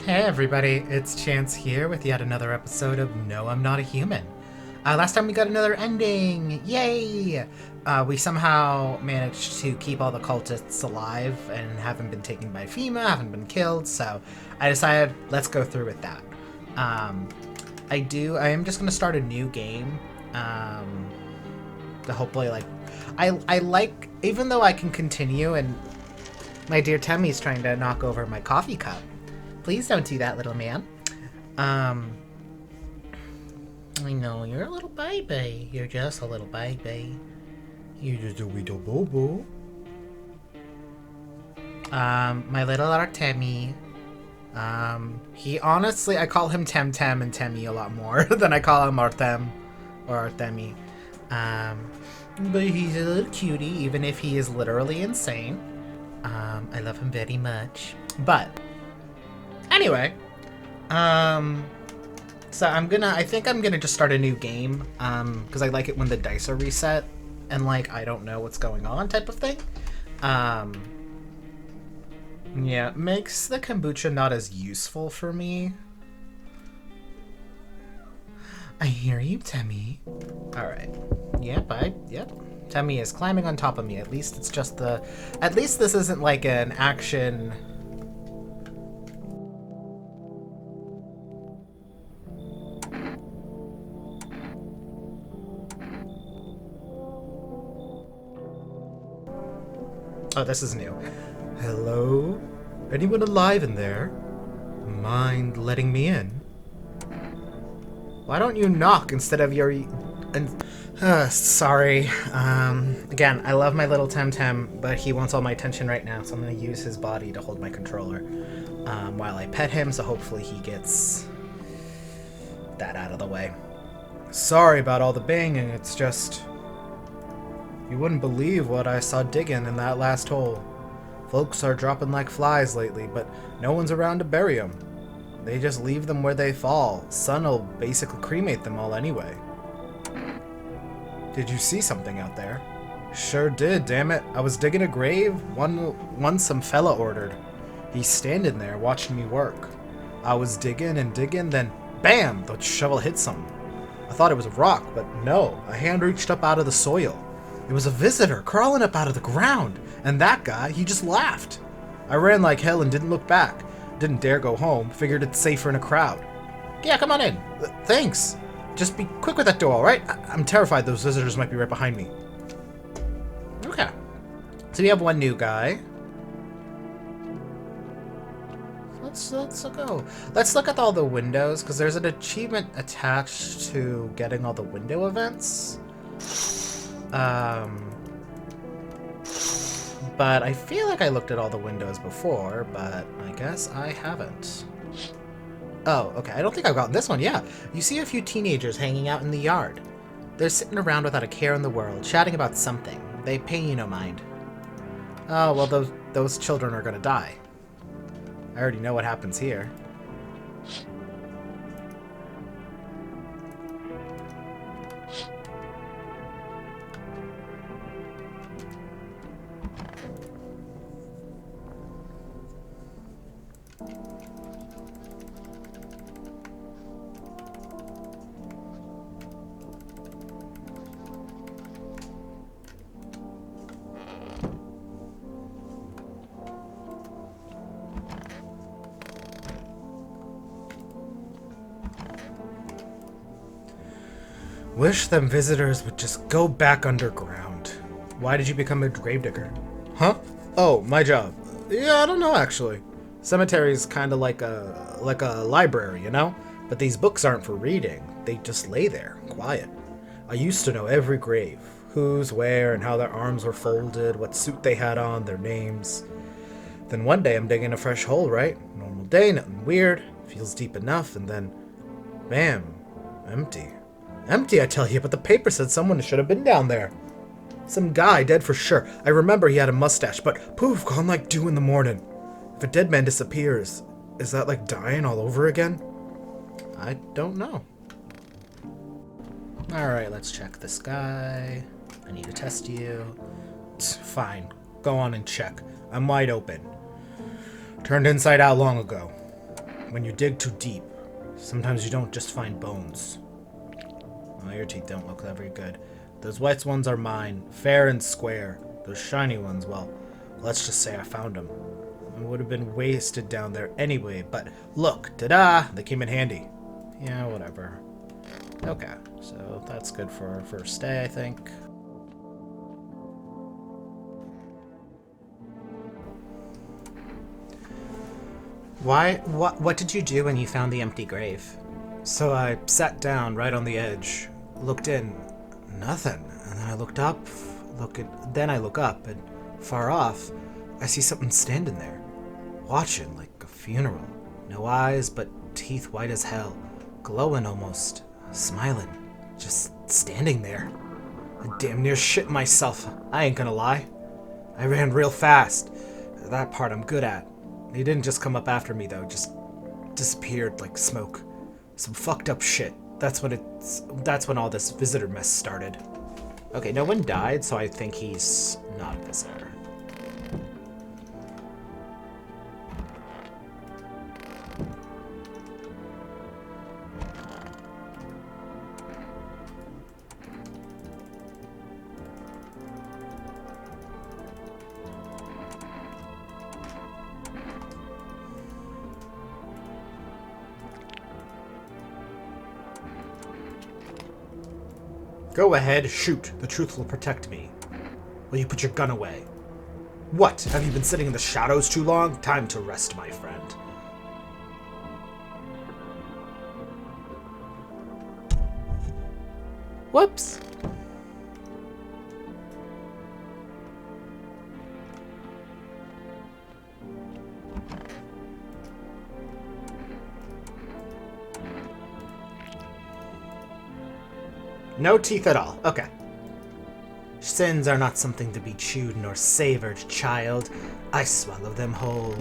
Hey everybody, it's Chance here with yet another episode of No, I'm Not a Human. Last time we got another ending! Yay! We somehow managed to keep all the cultists alive and haven't been taken by FEMA, haven't been killed, so I decided let's go through with that. I am just gonna start a new game. To hopefully I like, even though I can continue and my dear Temmy's trying to knock over my coffee cup. Please don't do that, little man. I know, you're a little baby. You're just a little baby. You're just a little bobo. My little Artemi. He honestly, I call him Temtem and Temmie a lot more than I call him Artem or Artemi. But he's a little cutie, even if he is literally insane. I love him very much. But anyway, so I think I'm gonna just start a new game, because I like it when the dice are reset, and I don't know what's going on type of thing. Yeah, it makes the kombucha not as useful for me. I hear you, Temmie. Alright. Yep. Temmie is climbing on top of me. At least this isn't like an action. Oh, this is new. Hello? Anyone alive in there? Mind letting me in? Why don't you knock instead of your... sorry. Again, I love my little Temtem, but he wants all my attention right now, so I'm going to use his body to hold my controller while I pet him, so hopefully he gets that out of the way. Sorry about all the banging, it's just... You wouldn't believe what I saw digging in that last hole. Folks are dropping like flies lately, but no one's around to bury them. They just leave them where they fall. Sun'll basically cremate them all anyway. Did you see something out there? Sure did, damn it. I was digging a grave, one some fella ordered. He's standing there watching me work. I was digging and digging, then bam! The shovel hit something. I thought it was a rock, but no. A hand reached up out of the soil. It was a visitor crawling up out of the ground, and that guy, he just laughed. I ran like hell and didn't look back. Didn't dare go home, figured it's safer in a crowd. Yeah, come on in. Thanks. Just be quick with that door, alright? I'm terrified those visitors might be right behind me. Okay. So we have one new guy. Let's go. Let's look at all the windows, because there's an achievement attached to getting all the window events. But I feel like I looked at all the windows before, but I guess I haven't. Oh, okay, I don't think I've gotten this one, yeah. You see a few teenagers hanging out in the yard. They're sitting around without a care in the world, chatting about something. They pay you no mind. Oh, well, those children are gonna die. I already know what happens here. Wish them visitors would just go back underground. Why did you become a gravedigger? Huh? Oh, my job. Yeah, I don't know actually. Cemetery's kind of like a library, you know? But these books aren't for reading. They just lay there, quiet. I used to know every grave. Who's where and how their arms were folded, what suit they had on, their names. Then one day I'm digging a fresh hole, right? Normal day, nothing weird. Feels deep enough, and then... bam. Empty. Empty, I tell you, but the paper said someone should have been down there. Some guy, dead for sure. I remember he had a mustache, but poof, gone like dew in the morning. If a dead man disappears, is that like dying all over again? I don't know. Alright, let's check this guy. I need to test you. Fine. Go on and check. I'm wide open. Turned inside out long ago. When you dig too deep, sometimes you don't just find bones. Oh, your teeth don't look that very good. Those white ones are mine, fair and square. Those shiny ones, well, let's just say I found them. It would have been wasted down there anyway, but look, ta-da, they came in handy. Yeah, whatever. Okay, so that's good for our first day, I think. What did you do when you found the empty grave? So I sat down right on the edge, looked in, nothing, and then I looked up, then I look up, and far off, I see something standing there, watching like a funeral. No eyes, but teeth white as hell, glowing almost, smiling, just standing there. I damn near shit myself, I ain't gonna lie. I ran real fast. That part I'm good at. He didn't just come up after me though, just disappeared like smoke. Some fucked up shit. That's when all this visitor mess started. Okay, no one died, so I think he's not a visitor. Go ahead, shoot. The truth will protect me. Will you put your gun away? What? Have you been sitting in the shadows too long? Time to rest, my friend. Whoops. No teeth at all. Okay. Sins are not something to be chewed nor savored, child. I swallow them whole.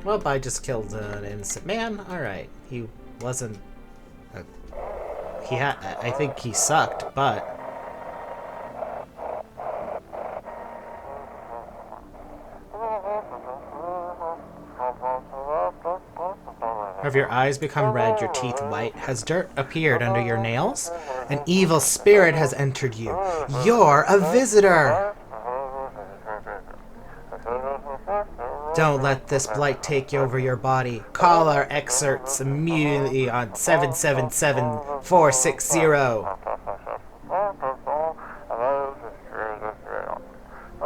Well, I just killed an innocent man. Alright. He wasn't... I think he sucked, but... Have your eyes become red, your teeth white? Has dirt appeared under your nails? An evil spirit has entered you. You're a visitor! Don't let this blight take over your body. Call our excerpts immediately on 777-460.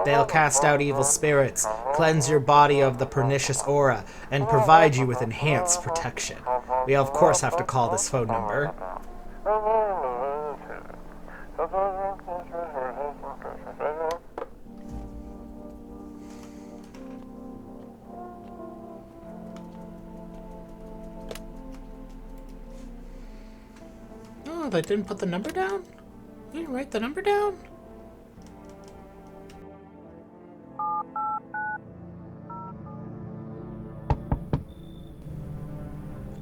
They'll cast out evil spirits, cleanse your body of the pernicious aura, and provide you with enhanced protection. We of course have to call this phone number. Oh, they didn't put the number down? You didn't write the number down?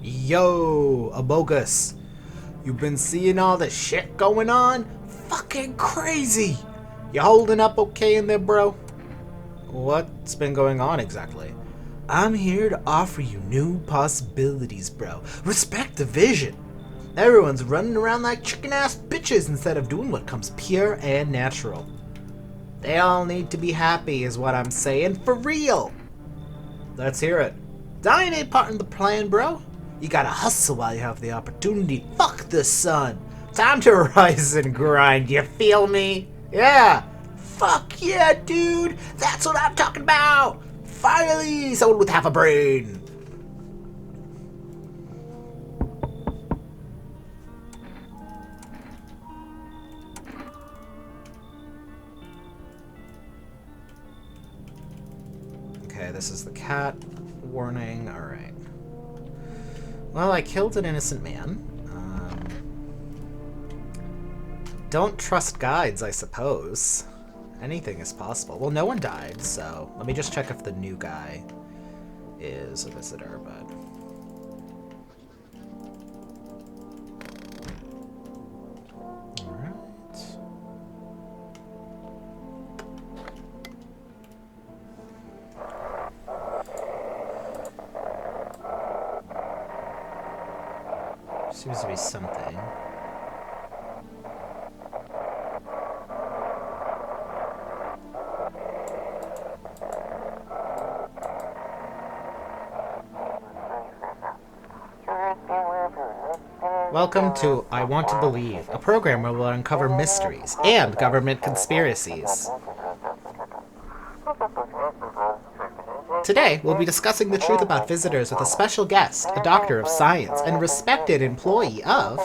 Yo, Abogus, you been seeing all the shit going on? Fucking crazy! You holding up okay in there, bro? What's been going on exactly? I'm here to offer you new possibilities, bro. Respect the vision. Everyone's running around like chicken-ass bitches instead of doing what comes pure and natural. They all need to be happy is what I'm saying, for real! Let's hear it. Dying ain't part of the plan, bro. You gotta hustle while you have the opportunity. Fuck the sun. Time to rise and grind, you feel me? Yeah. Fuck yeah, dude. That's what I'm talking about. Finally, someone with half a brain. Okay, this is the cat. Warning, alright. Well, I killed an innocent man. Don't trust guides, I suppose. Anything is possible. Well, no one died, so let me just check if the new guy is a visitor, but... Seems to be something. Welcome to I Want to Believe, a program where we'll uncover mysteries and government conspiracies. Today, we'll be discussing the truth about visitors with a special guest, a doctor of science, and respected employee of...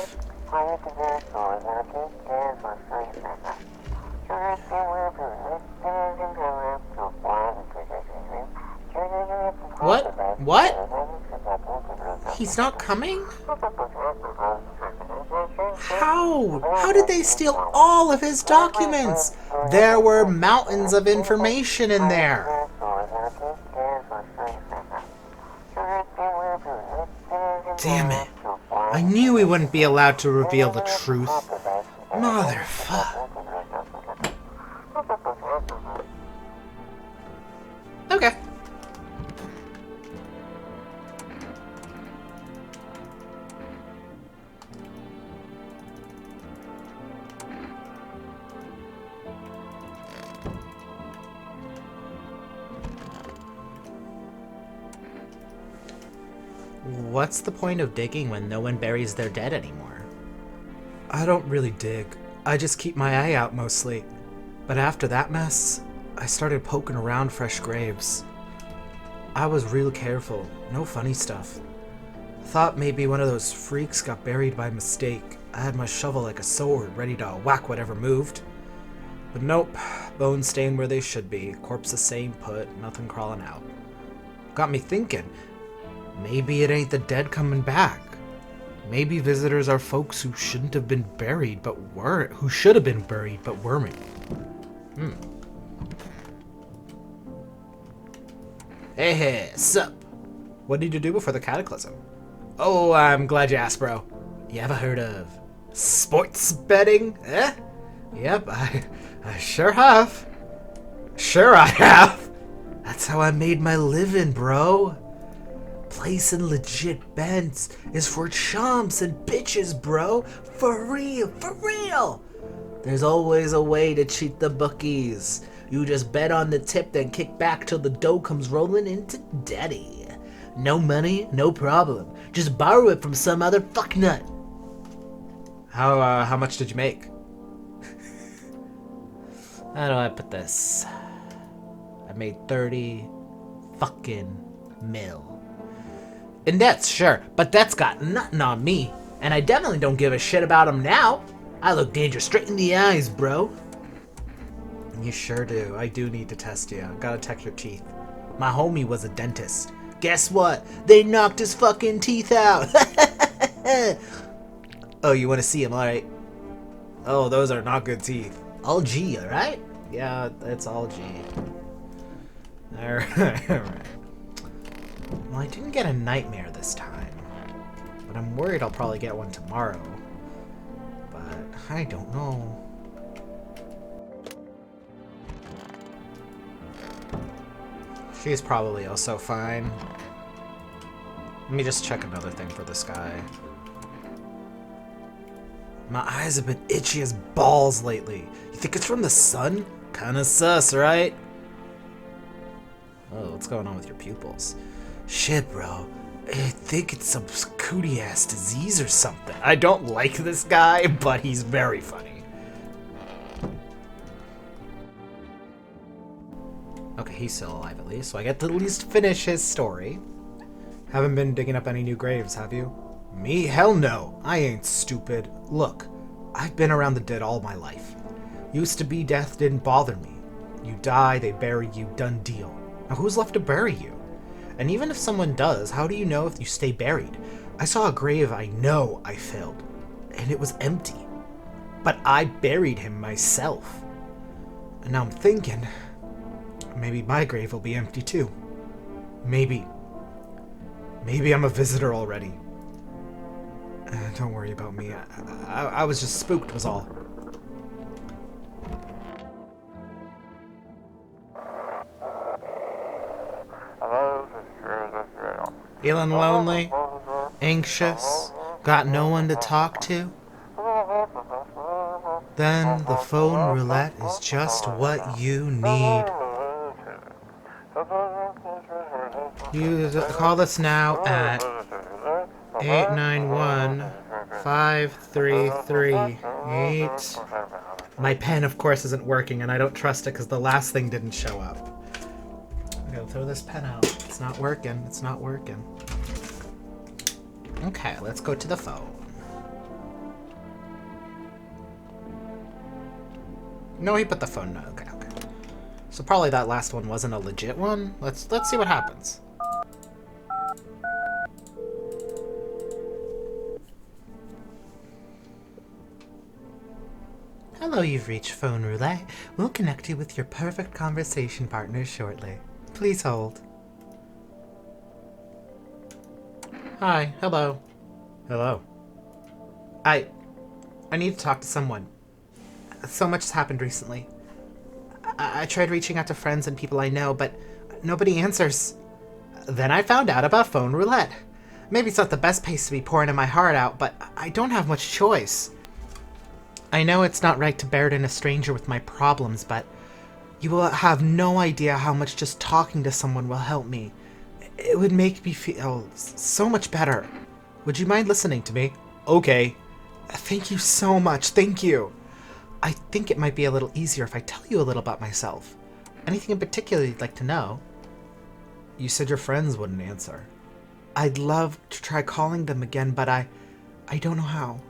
What? What? He's not coming? How? How did they steal all of his documents? There were mountains of information in there. Damn it. I knew he wouldn't be allowed to reveal the truth. Motherfucker. Okay. What's the point of digging when no one buries their dead anymore? I don't really dig. I just keep my eye out mostly. But after that mess, I started poking around fresh graves. I was real careful. No funny stuff. Thought maybe one of those freaks got buried by mistake. I had my shovel like a sword, ready to whack whatever moved. But nope. Bones staying where they should be. Corpses staying put. Nothing crawling out. Got me thinking. Maybe it ain't the dead coming back. Maybe visitors are folks who shouldn't have been buried but weren't. Who should have been buried but weren't. Hey, sup? What did you do before the cataclysm? Oh, I'm glad you asked, bro. You ever heard of sports betting? Eh? Yep, I sure have. Sure I have. That's how I made my living, bro. Placing legit bets is for chumps and bitches, bro. For real, for real. There's always a way to cheat the bookies. You just bet on the tip, then kick back till the dough comes rolling into daddy. No money, no problem. Just borrow it from some other fucknut. How much did you make? How do I put this? I made 30 fucking mil. In debts, sure, but that's got nothing on me. And I definitely don't give a shit about him now. I look danger straight in the eyes, bro. You sure do. I do need to test you. Gotta check your teeth. My homie was a dentist. Guess what? They knocked his fucking teeth out. Oh, you want to see him? Alright. Oh, those are not good teeth. All G, alright? Yeah, it's all G. Alright. Well, I didn't get a nightmare this time, but I'm worried I'll probably get one tomorrow. But I don't know. She's probably also fine. Let me just check another thing for this guy. My eyes have been itchy as balls lately. You think it's from the sun? Kinda sus, right? Oh, what's going on with your pupils? Shit, bro. I think it's some cootie-ass disease or something. I don't like this guy, but he's very funny. Okay, he's still alive at least, so I get to at least finish his story. Haven't been digging up any new graves, have you? Me? Hell no. I ain't stupid. Look, I've been around the dead all my life. Used to be death didn't bother me. You die, they bury you, done deal. Now who's left to bury you? And even if someone does, how do you know if you stay buried? I saw a grave I know I filled, and it was empty. But I buried him myself. And now I'm thinking, maybe my grave will be empty too. Maybe I'm a visitor already. Don't worry about me. I was just spooked was all. Feeling lonely? Anxious? Got no one to talk to? Then the phone roulette is just what you need. You call us now at 891-5338. My pen, of course, isn't working, and I don't trust it because the last thing didn't show up. I'm gonna throw this pen out. It's not working. It's not working. Okay, let's go to the phone. No, he put the phone. No, okay. So probably that last one wasn't a legit one. Let's see what happens. Hello, you've reached Phone Roulette. We'll connect you with your perfect conversation partner shortly. Please hold. Hi, hello. Hello. I need to talk to someone. So much has happened recently. I tried reaching out to friends and people I know, but nobody answers. Then I found out about Phone Roulette. Maybe it's not the best place to be pouring my heart out, but I don't have much choice. I know it's not right to burden a stranger with my problems, but you will have no idea how much just talking to someone will help me. It would make me feel so much better. Would you mind listening to me? Okay. Thank you so much. Thank you. I think it might be a little easier if I tell you a little about myself. Anything in particular you'd like to know? You said your friends wouldn't answer. I'd love to try calling them again, but I don't know how.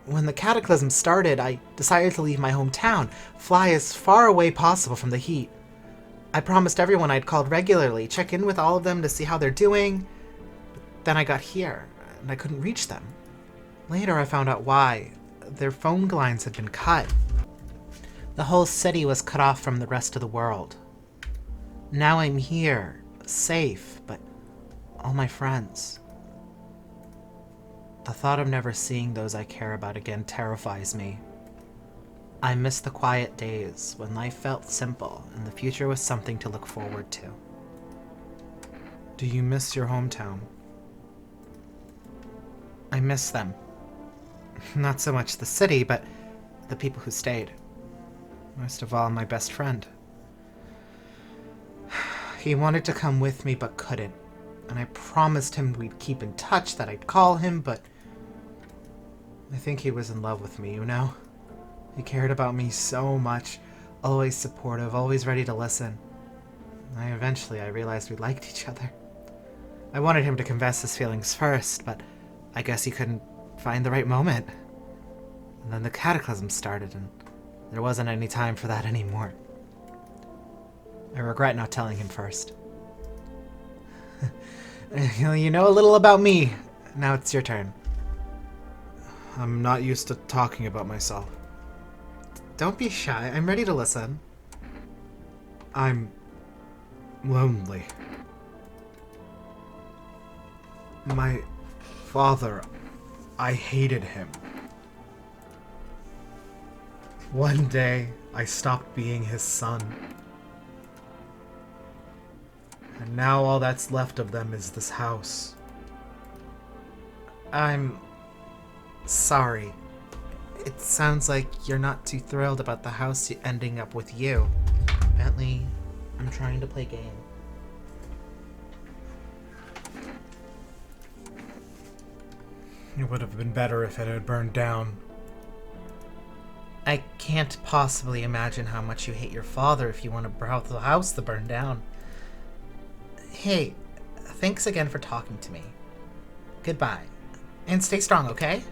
When the cataclysm started, I decided to leave my hometown, fly as far away possible from the heat. I promised everyone I'd called regularly, check in with all of them to see how they're doing. But then I got here, and I couldn't reach them. Later I found out why. Their phone lines had been cut. The whole city was cut off from the rest of the world. Now I'm here, safe, but all my friends. The thought of never seeing those I care about again terrifies me. I miss the quiet days when life felt simple and the future was something to look forward to. Do you miss your hometown? I miss them. Not so much the city, but the people who stayed. Most of all, my best friend. He wanted to come with me, but couldn't. And I promised him we'd keep in touch, that I'd call him, but I think he was in love with me, you know? He cared about me so much, always supportive, always ready to listen. Eventually, I realized we liked each other. I wanted him to confess his feelings first, but I guess he couldn't find the right moment. And then the cataclysm started, and there wasn't any time for that anymore. I regret not telling him first. You know a little about me. Now it's your turn. I'm not used to talking about myself. Don't be shy. I'm ready to listen. I'm lonely. My father, I hated him. One day, I stopped being his son. And now all that's left of them is this house. I'm sorry. It sounds like you're not too thrilled about the house ending up with you. Bentley, I'm trying to play a game. It would have been better if it had burned down. I can't possibly imagine how much you hate your father if you want the house to burn down. Hey, thanks again for talking to me. Goodbye. And stay strong, okay?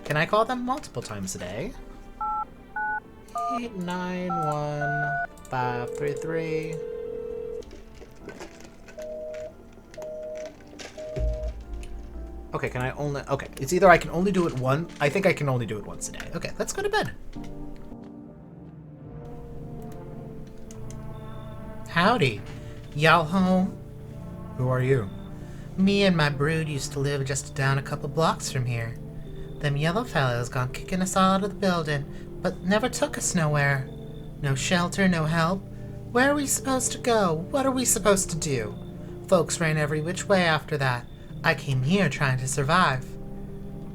Can I call them multiple times a day? 891-533. Okay, can I only... Okay, it's either I can only do it once... I think I can only do it once a day. Okay, let's go to bed. Howdy. Y'all home? Who are you? Me and my brood used to live just down a couple blocks from here. Them yellow fellows gone kicking us all out of the building, but never took us nowhere. No shelter, no help. Where are we supposed to go? What are we supposed to do? Folks ran every which way after that. I came here trying to survive.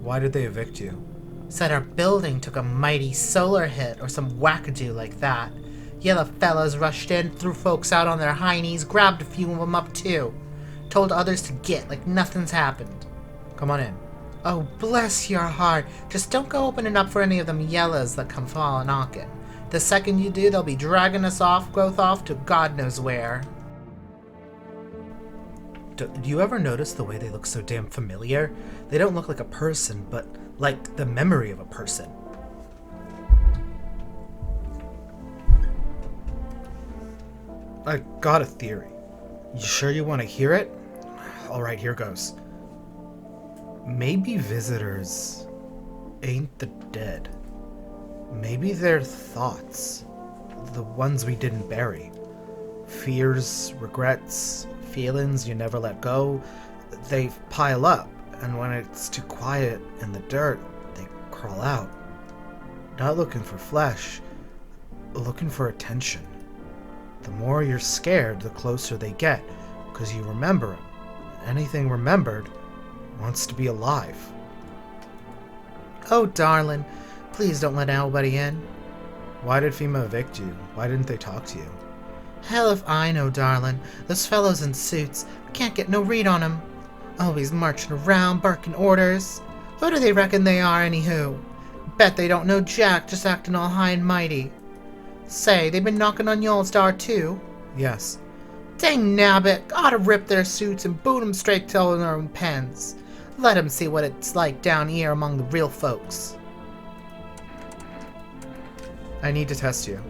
Why did they evict you? Said our building took a mighty solar hit or some wackadoo like that. Yellow fellas rushed in, threw folks out on their high knees, grabbed a few of them up too. Told others to get like nothing's happened. Come on in. Oh, bless your heart. Just don't go opening up for any of them yellows that come fall knocking. The second you do, they'll be dragging us off to God knows where. Do you ever notice the way they look so damn familiar? They don't look like a person, but like the memory of a person. I got a theory. You sure you want to hear it? Alright, here goes. Maybe visitors ain't the dead. Maybe they're thoughts. The ones we didn't bury. Fears, regrets, feelings you never let go. They pile up, and when it's too quiet in the dirt, they crawl out. Not looking for flesh, looking for attention. The more you're scared, the closer they get, because you remember them. Anything remembered wants to be alive. Oh, darling, please don't let nobody in. Why did FEMA evict you? Why didn't they talk to you? Hell if I know, darling. Those fellows in suits, can't get no read on 'em. Always marching around, barking orders. Who do they reckon they are, anywho? Bet they don't know jack, just acting all high and mighty. Say, they been knocking on y'all's door too? Yes. Dang nabbit, gotta rip their suits and boot 'em straight to their own pens. Let 'em see what it's like down here among the real folks. I need to test you.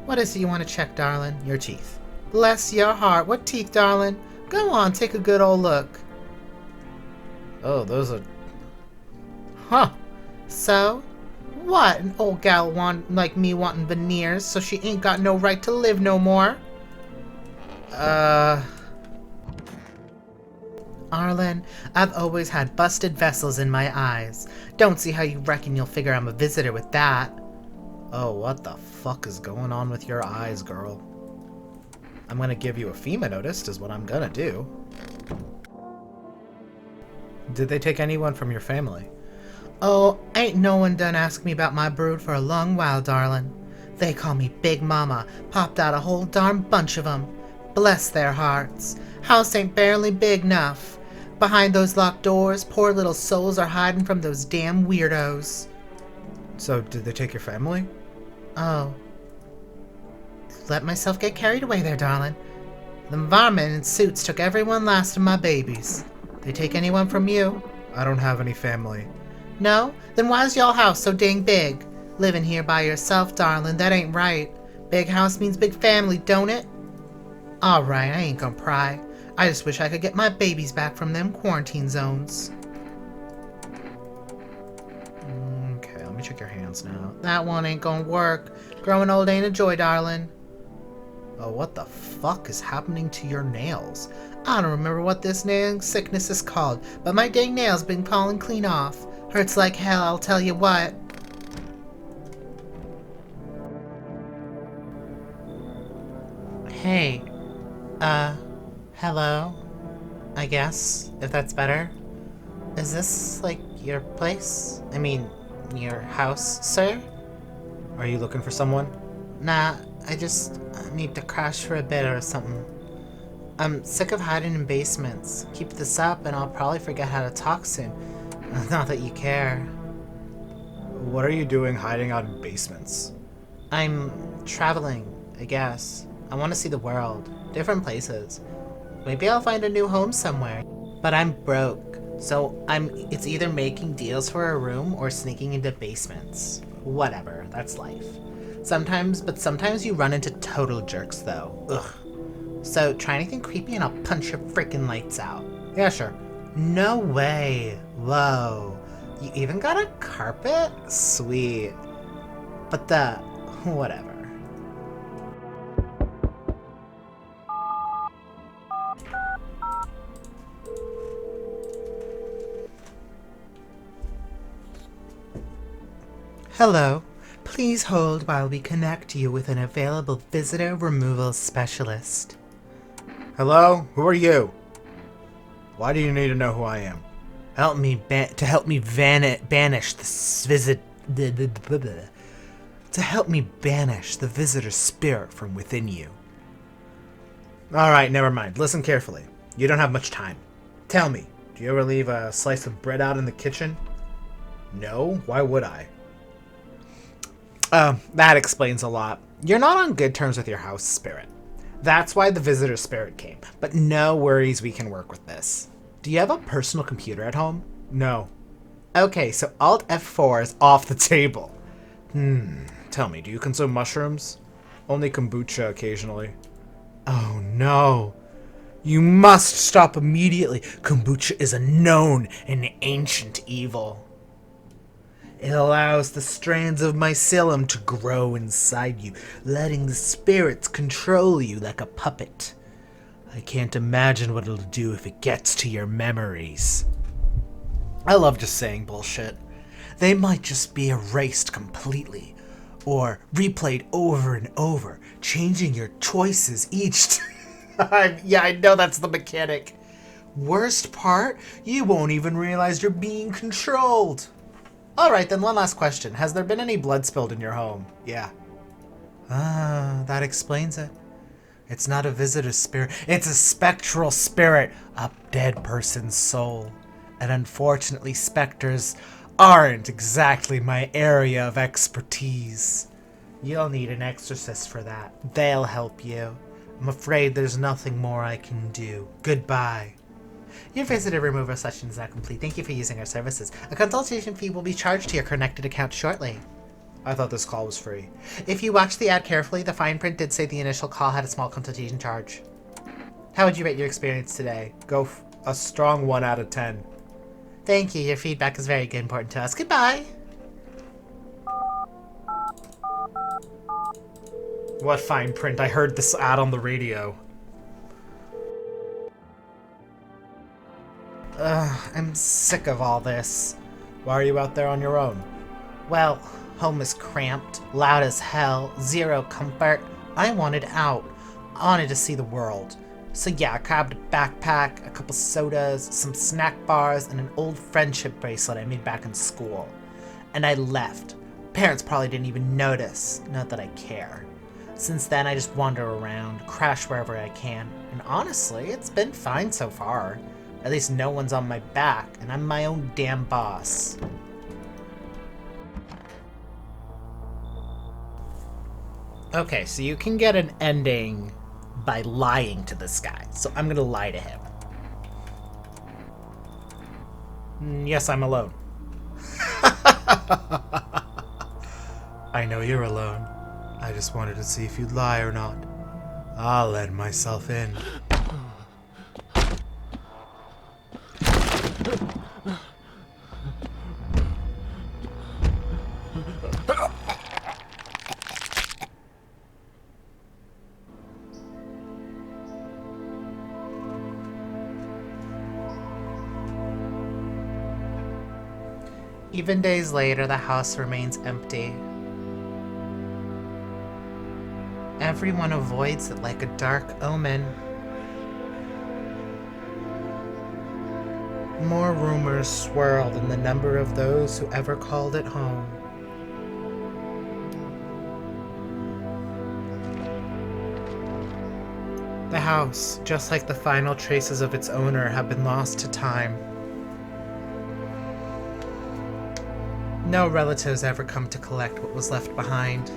What is it you want to check, darling? Your teeth. Bless your heart. What teeth, darling? Go on, take a good old look. Oh, those are... Huh. So? What? An old gal like me wanting veneers, so she ain't got no right to live no more? Arlen, I've always had busted vessels in my eyes. Don't see how you reckon you'll figure I'm a visitor with that. Oh, what the fuck is going on with your eyes, girl? I'm gonna give you a FEMA notice, is what I'm gonna do. Did they take anyone from your family? Oh, ain't no one done asked me about my brood for a long while, darling. They call me Big Mama, popped out a whole darn bunch of 'em. Bless their hearts. House ain't barely big enough. Behind those locked doors, poor little souls are hiding from those damn weirdos. So, did they take your family? Oh. Let myself get carried away there, darling. The varmint in suits took every one last of my babies. They take anyone from you? I don't have any family. No? Then why's y'all house so dang big? Living here by yourself, darling, that ain't right. Big house means big family, don't it? Alright, I ain't gonna pry. I just wish I could get my babies back from them quarantine zones. Okay, let me check your hands now. That one ain't gonna work. Growing old ain't a joy, darling. Oh, what the fuck is happening to your nails? I don't remember what this nail sickness is called, but my dang nails been falling clean off. Hurts like hell, I'll tell you what. Hey. Hello? I guess, if that's better. Is this, like, your place? I mean, your house, sir? Are you looking for someone? Nah, I just need to crash for a bit or something. I'm sick of hiding in basements. Keep this up and I'll probably forget how to talk soon. Not that you care. What are you doing hiding out in basements? I'm traveling, I guess. I want to see the world. Different places. Maybe I'll find a new home somewhere. But I'm broke. So it's either making deals for a room or sneaking into basements. Whatever, that's life. Sometimes you run into total jerks though. Ugh. So try anything creepy and I'll punch your freaking lights out. Yeah, sure. No way. Whoa. You even got a carpet? Sweet. But whatever. Hello. Please hold while we connect you with an available visitor removal specialist. Hello? Who are you? Why do you need to know who I am? Help me banish this visit. To help me banish the visitor's spirit from within you. Alright, never mind. Listen carefully. You don't have much time. Tell me, do you ever leave a slice of bread out in the kitchen? No? Why would I? That explains a lot. You're not on good terms with your house spirit. That's why the visitor spirit came. But no worries, we can work with this. Do you have a personal computer at home? No. Okay, so Alt F4 is off the table. Tell me, do you consume mushrooms? Only kombucha occasionally. Oh no. You must stop immediately. Kombucha is a known and ancient evil. It allows the strands of mycelium to grow inside you, letting the spirits control you like a puppet. I can't imagine what it'll do if it gets to your memories. I love just saying bullshit. They might just be erased completely, or replayed over and over, changing your choices each time. Yeah, I know that's the mechanic. Worst part, you won't even realize you're being controlled. Alright, then one last question. Has there been any blood spilled in your home? Yeah. Ah, that explains it. It's not a visitor spirit, it's a spectral spirit, a dead person's soul. And unfortunately, specters aren't exactly my area of expertise. You'll need an exorcist for that. They'll help you. I'm afraid there's nothing more I can do. Goodbye. Your visitor removal session is now complete. Thank you for using our services. A consultation fee will be charged to your connected account shortly. I thought this call was free. If you watched the ad carefully, the fine print did say the initial call had a small consultation charge. How would you rate your experience today? Go a strong 1 out of 10. Thank you. Your feedback is very important to us. Goodbye. What fine print? I heard this ad on the radio. I'm sick of all this. Why are you out there on your own? Well, home is cramped, loud as hell, zero comfort. I wanted out. I wanted to see the world. So yeah, I grabbed a backpack, a couple sodas, some snack bars, and an old friendship bracelet I made back in school. And I left. Parents probably didn't even notice, not that I care. Since then, I just wander around, crash wherever I can, and honestly, it's been fine so far. At least no one's on my back, and I'm my own damn boss. Okay, so you can get an ending by lying to this guy, so I'm gonna lie to him. Yes, I'm alone. I know you're alone. I just wanted to see if you'd lie or not. I'll let myself in. Even days later, the house remains empty. Everyone avoids it like a dark omen. More rumors swirled in the number of those who ever called it home. The house, just like the final traces of its owner, have been lost to time. No relatives ever come to collect what was left behind.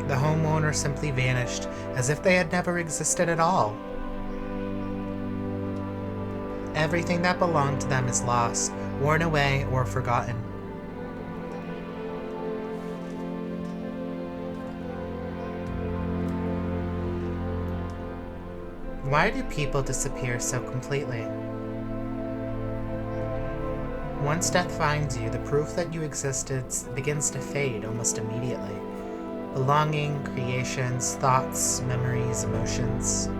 The homeowner simply vanished, as if they had never existed at all. Everything that belonged to them is lost, worn away, or forgotten. Why do people disappear so completely? Once death finds you, the proof that you existed begins to fade almost immediately. Belonging, creations, thoughts, memories, emotions,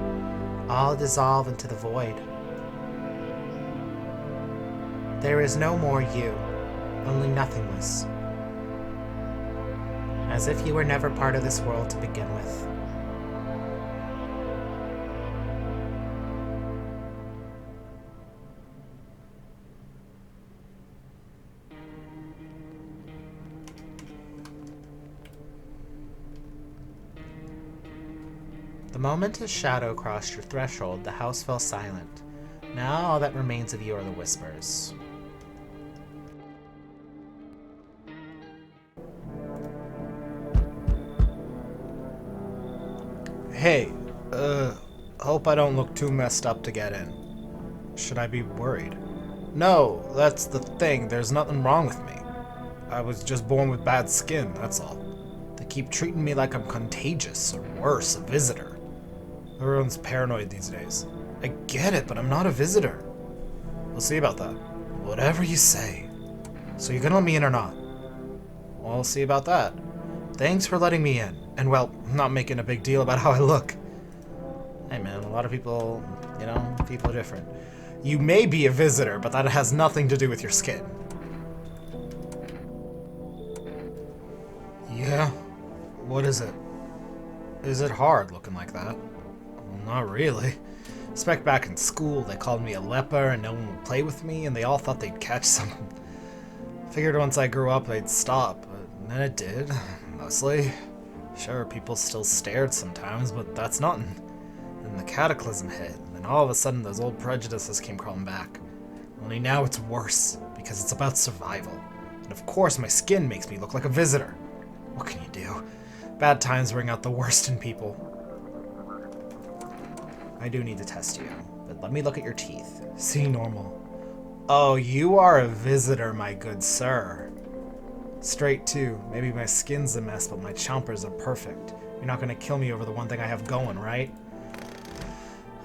all dissolve into the void. There is no more you, only nothingness. As if you were never part of this world to begin with. The moment his shadow crossed your threshold, the house fell silent. Now all that remains of you are the whispers. Hey, hope I don't look too messed up to get in. Should I be worried? No, that's the thing. There's nothing wrong with me. I was just born with bad skin, that's all. They keep treating me like I'm contagious, or worse, a visitor. Everyone's paranoid these days. I get it, but I'm not a visitor. We'll see about that. Whatever you say. So you gonna let me in or not? Well, we'll see about that. Thanks for letting me in. And, well, not making a big deal about how I look. Hey, man, a lot of people, you know, people are different. You may be a visitor, but that has nothing to do with your skin. Yeah? What is it? Is it hard looking like that? Well, not really. I expect back in school they called me a leper and no one would play with me and they all thought they'd catch something. Figured once I grew up they'd stop, but then it did, mostly. Sure, people still stared sometimes, but that's nothing. Then the cataclysm hit, and then all of a sudden those old prejudices came crawling back. Only now it's worse, because it's about survival. And of course my skin makes me look like a visitor. What can you do? Bad times bring out the worst in people. I do need to test you, but let me look at your teeth. See normal. Oh, you are a visitor, my good sir. Straight too. Maybe my skin's a mess, but my chompers are perfect. You're not gonna kill me over the one thing I have going, right?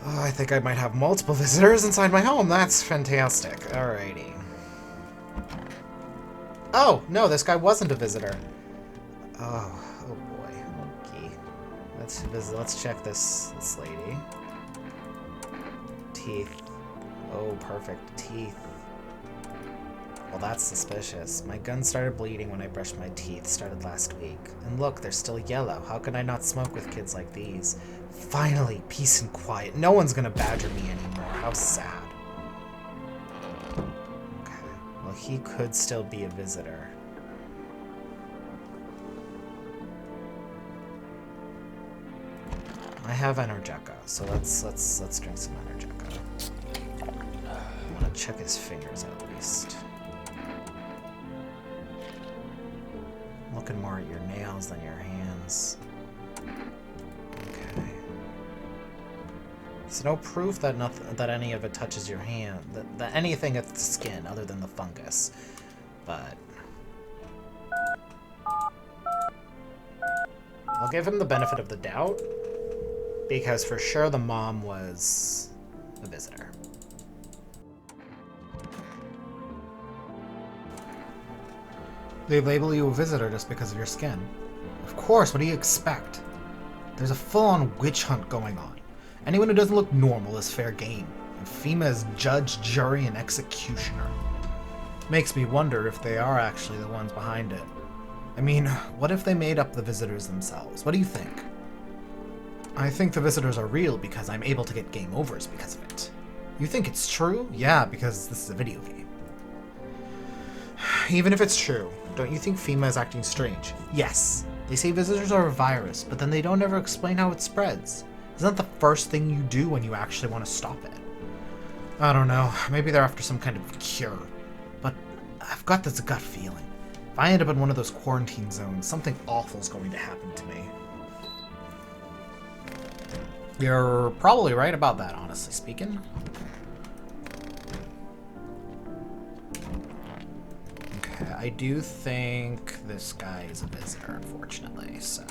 Oh, I think I might have multiple visitors inside my home. That's fantastic. Alrighty. Oh, no, this guy wasn't a visitor. Oh boy. Okay. Let's check this lady. Teeth. Oh, perfect. Teeth. Well, that's suspicious. My gun started bleeding when I brushed my teeth. Started last week. And look, they're still yellow. How could I not smoke with kids like these? Finally, peace and quiet. No one's gonna badger me anymore. How sad. Okay. Well, he could still be a visitor. I have Energeca, so let's drink some Energeca. I want to check his fingers at least. I'm looking more at your nails than your hands. Okay. There's no proof that that any of it touches your hand, that anything at the skin other than the fungus. But I'll give him the benefit of the doubt. Because for sure the mom was a visitor. They label you a visitor just because of your skin. Of course, what do you expect? There's a full-on witch hunt going on. Anyone who doesn't look normal is fair game. And FEMA is judge, jury, and executioner. Makes me wonder if they are actually the ones behind it. I mean, what if they made up the visitors themselves? What do you think? I think the visitors are real because I'm able to get game overs because of it. You think it's true? Yeah, because this is a video game. Even if it's true, don't you think FEMA is acting strange? Yes. They say visitors are a virus, but then they don't ever explain how it spreads. Isn't that the first thing you do when you actually want to stop it? I don't know. Maybe they're after some kind of cure. But I've got this gut feeling. If I end up in one of those quarantine zones, something awful is going to happen to me. You're probably right about that, honestly speaking. Okay, I do think this guy is a visitor, unfortunately, so...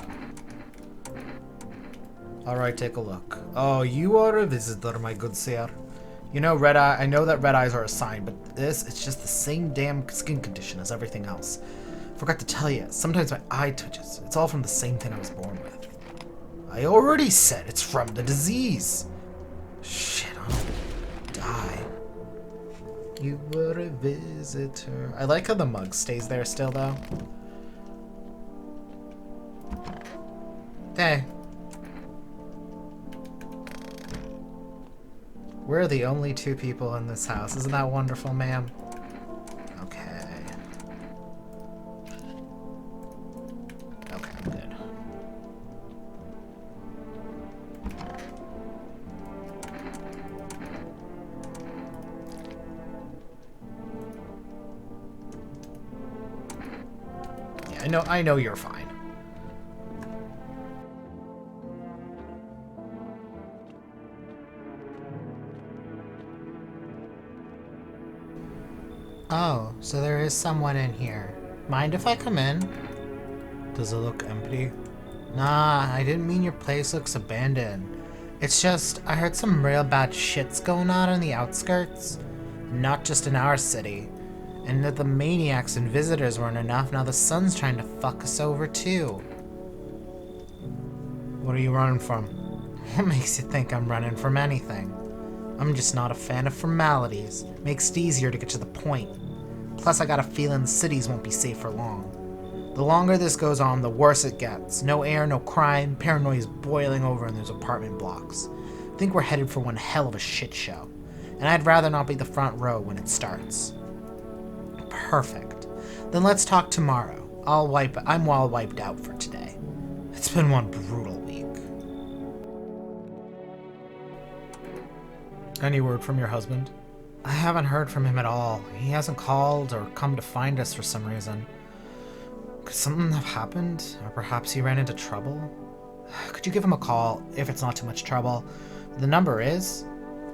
Alright, take a look. Oh, you are a visitor, my good sir. You know, red eye. I know that red eyes are a sign, but it's just the same damn skin condition as everything else. Forgot to tell you, sometimes my eye twitches. It's all from the same thing I was born with. I already said it's from the disease. Shit, I'll die. You were a visitor. I like how the mug stays there still, though. Hey. We're the only two people in this house. Isn't that wonderful, ma'am? Okay. Okay, I'm good. I know you're fine. Oh, so there is someone in here. Mind if I come in? Does it look empty? Nah, I didn't mean your place looks abandoned. It's just, I heard some real bad shit's going on in the outskirts. Not just in our city. And that the maniacs and visitors weren't enough, now the sun's trying to fuck us over too. What are you running from? What makes you think I'm running from anything? I'm just not a fan of formalities. Makes it easier to get to the point. Plus, I got a feeling the cities won't be safe for long. The longer this goes on, the worse it gets. No air, no crime, paranoia is boiling over in those apartment blocks. I think we're headed for one hell of a shit show. And I'd rather not be the front row when it starts. Perfect. Then let's talk tomorrow. I'm all wiped out for today. It's been one brutal week. Any word from your husband? I haven't heard from him at all. He hasn't called or come to find us for some reason. Could something have happened? Or perhaps he ran into trouble? Could you give him a call, if it's not too much trouble? The number is...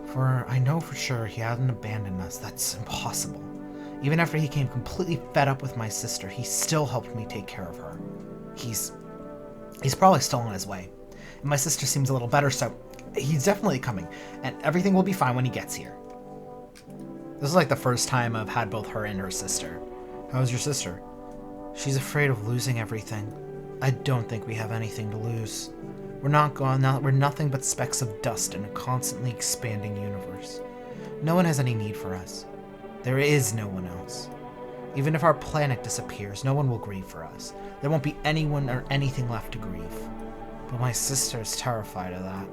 For I know for sure he hasn't abandoned us. That's impossible. Even after he came completely fed up with my sister, he still helped me take care of her. He's probably still on his way. And my sister seems a little better, so he's definitely coming. And everything will be fine when he gets here. This is like the first time I've had both her and her sister. How's your sister? She's afraid of losing everything. I don't think we have anything to lose. We're nothing but specks of dust in a constantly expanding universe. No one has any need for us. There is no one else. Even if our planet disappears, no one will grieve for us. There won't be anyone or anything left to grieve. But my sister is terrified of that.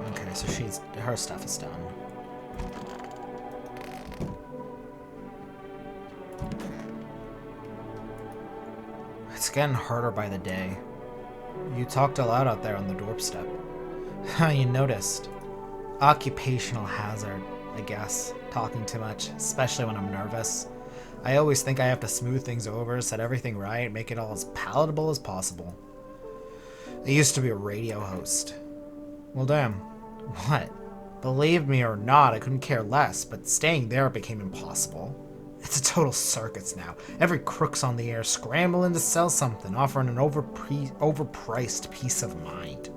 Okay, so her stuff is done. It's getting harder by the day. You talked a lot out there on the doorstep. You noticed. Occupational hazard, I guess. Talking too much, especially when I'm nervous. I always think I have to smooth things over, set everything right, make it all as palatable as possible. I used to be a radio host. Well, damn. What? Believe me or not, I couldn't care less, but staying there became impossible. It's a total circus now. Every crook's on the air, scrambling to sell something, offering an overpriced peace of mind.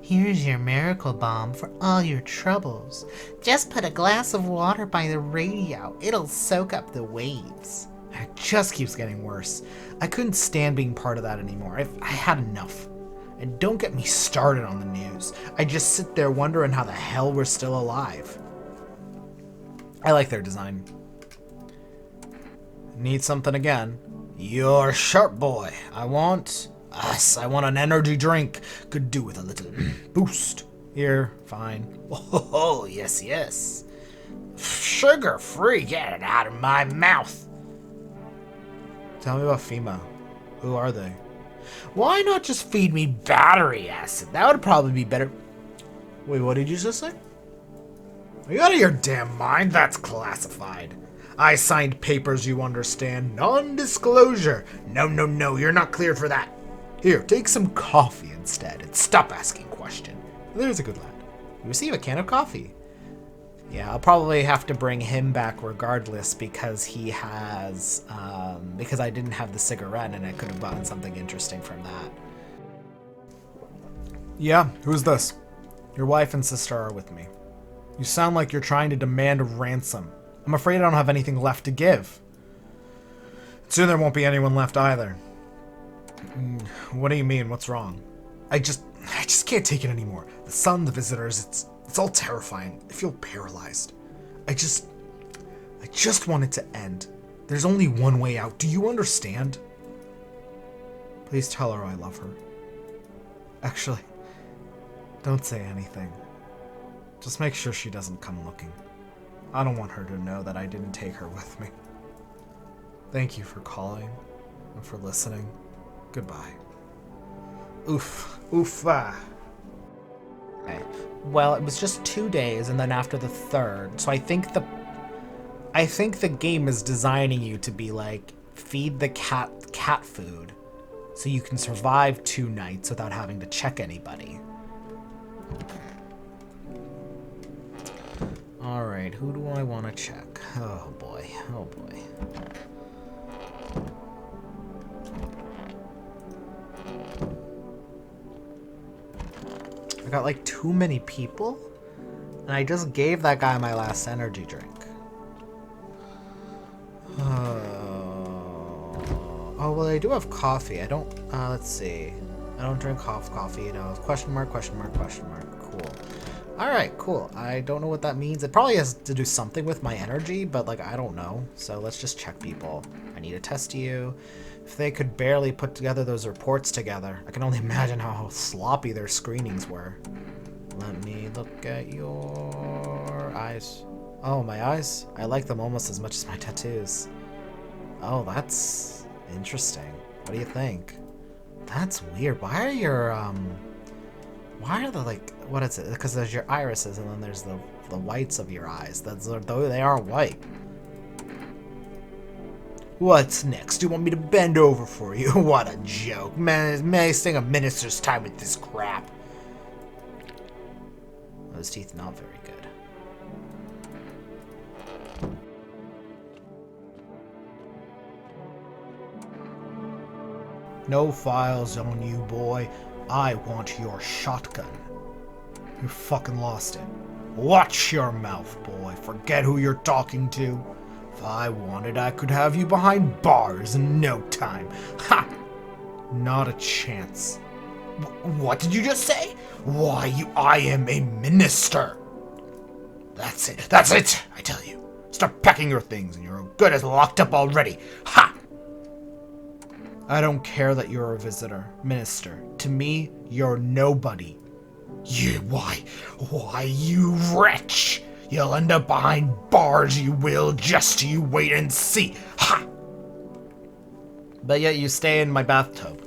Here's your miracle bomb for all your troubles. Just put a glass of water by the radio. It'll soak up the waves. It just keeps getting worse. I couldn't stand being part of that anymore. I had enough. And don't get me started on the news. I just sit there wondering how the hell we're still alive. I like their design. Need something again? You're sharp, boy. I want an energy drink. Could do with a little boost. Here, fine. Oh, yes, yes. Sugar-free, get it out of my mouth. Tell me about FEMA. Who are they? Why not just feed me battery acid? That would probably be better. Wait, what did you just say? Are you out of your damn mind? That's classified. I signed papers, you understand. Non-disclosure. No, you're not cleared for that. Here, take some coffee instead and stop asking questions. There's a good lad. You receive a can of coffee. Yeah, I'll probably have to bring him back regardless because he has, because I didn't have the cigarette and I could have gotten something interesting from that. Yeah, who's this? Your wife and sister are with me. You sound like you're trying to demand a ransom. I'm afraid I don't have anything left to give. Soon there won't be anyone left either. What do you mean? What's wrong? I just can't take it anymore. The sun, the visitors, it's all terrifying. I feel paralyzed. I just want it to end. There's only one way out. Do you understand? Please tell her I love her. Actually, don't say anything. Just make sure she doesn't come looking. I don't want her to know that I didn't take her with me. Thank you for calling and for listening. Goodbye. Oof. Oof. Okay. Well, it was just 2 days, and then after the third, so I think the game is designing you to be like, feed the cat food, so you can survive 2 nights without having to check anybody. Alright, who do I want to check? Oh boy, oh boy. I got like too many people? And I just gave that guy my last energy drink. Oh, well, I do have coffee. I don't, let's see. I don't drink coffee, no. Question mark, question mark, question mark. Cool. Alright, cool. I don't know what that means. It probably has to do something with my energy, but, like, I don't know. So let's just check people. I need to test you. If they could barely put together those reports together, I can only imagine how sloppy their screenings were. Let me look at your eyes. Oh, my eyes? I like them almost as much as my tattoos. Oh, that's interesting. What do you think? That's weird. Why are your, why are the, like, what is it? Because there's your irises and then there's the whites of your eyes. They aren't white. What's next? You want me to bend over for you? What a joke. Man, wasting a minister's time with this crap. Those teeth not very good. No files on you, boy. I want your shotgun. You fucking lost it. Watch your mouth, boy. Forget who you're talking to. If I wanted, I could have you behind bars in no time. Ha! Not a chance. What did you just say? Why, I am a minister. That's it. That's it, I tell you. Start packing your things and you're good as locked up already. Ha! I don't care that you're a visitor, minister. To me, you're nobody. Why, you wretch! You'll end up behind bars, you will, just you wait and see. Ha! But yet you stay in my bathtub.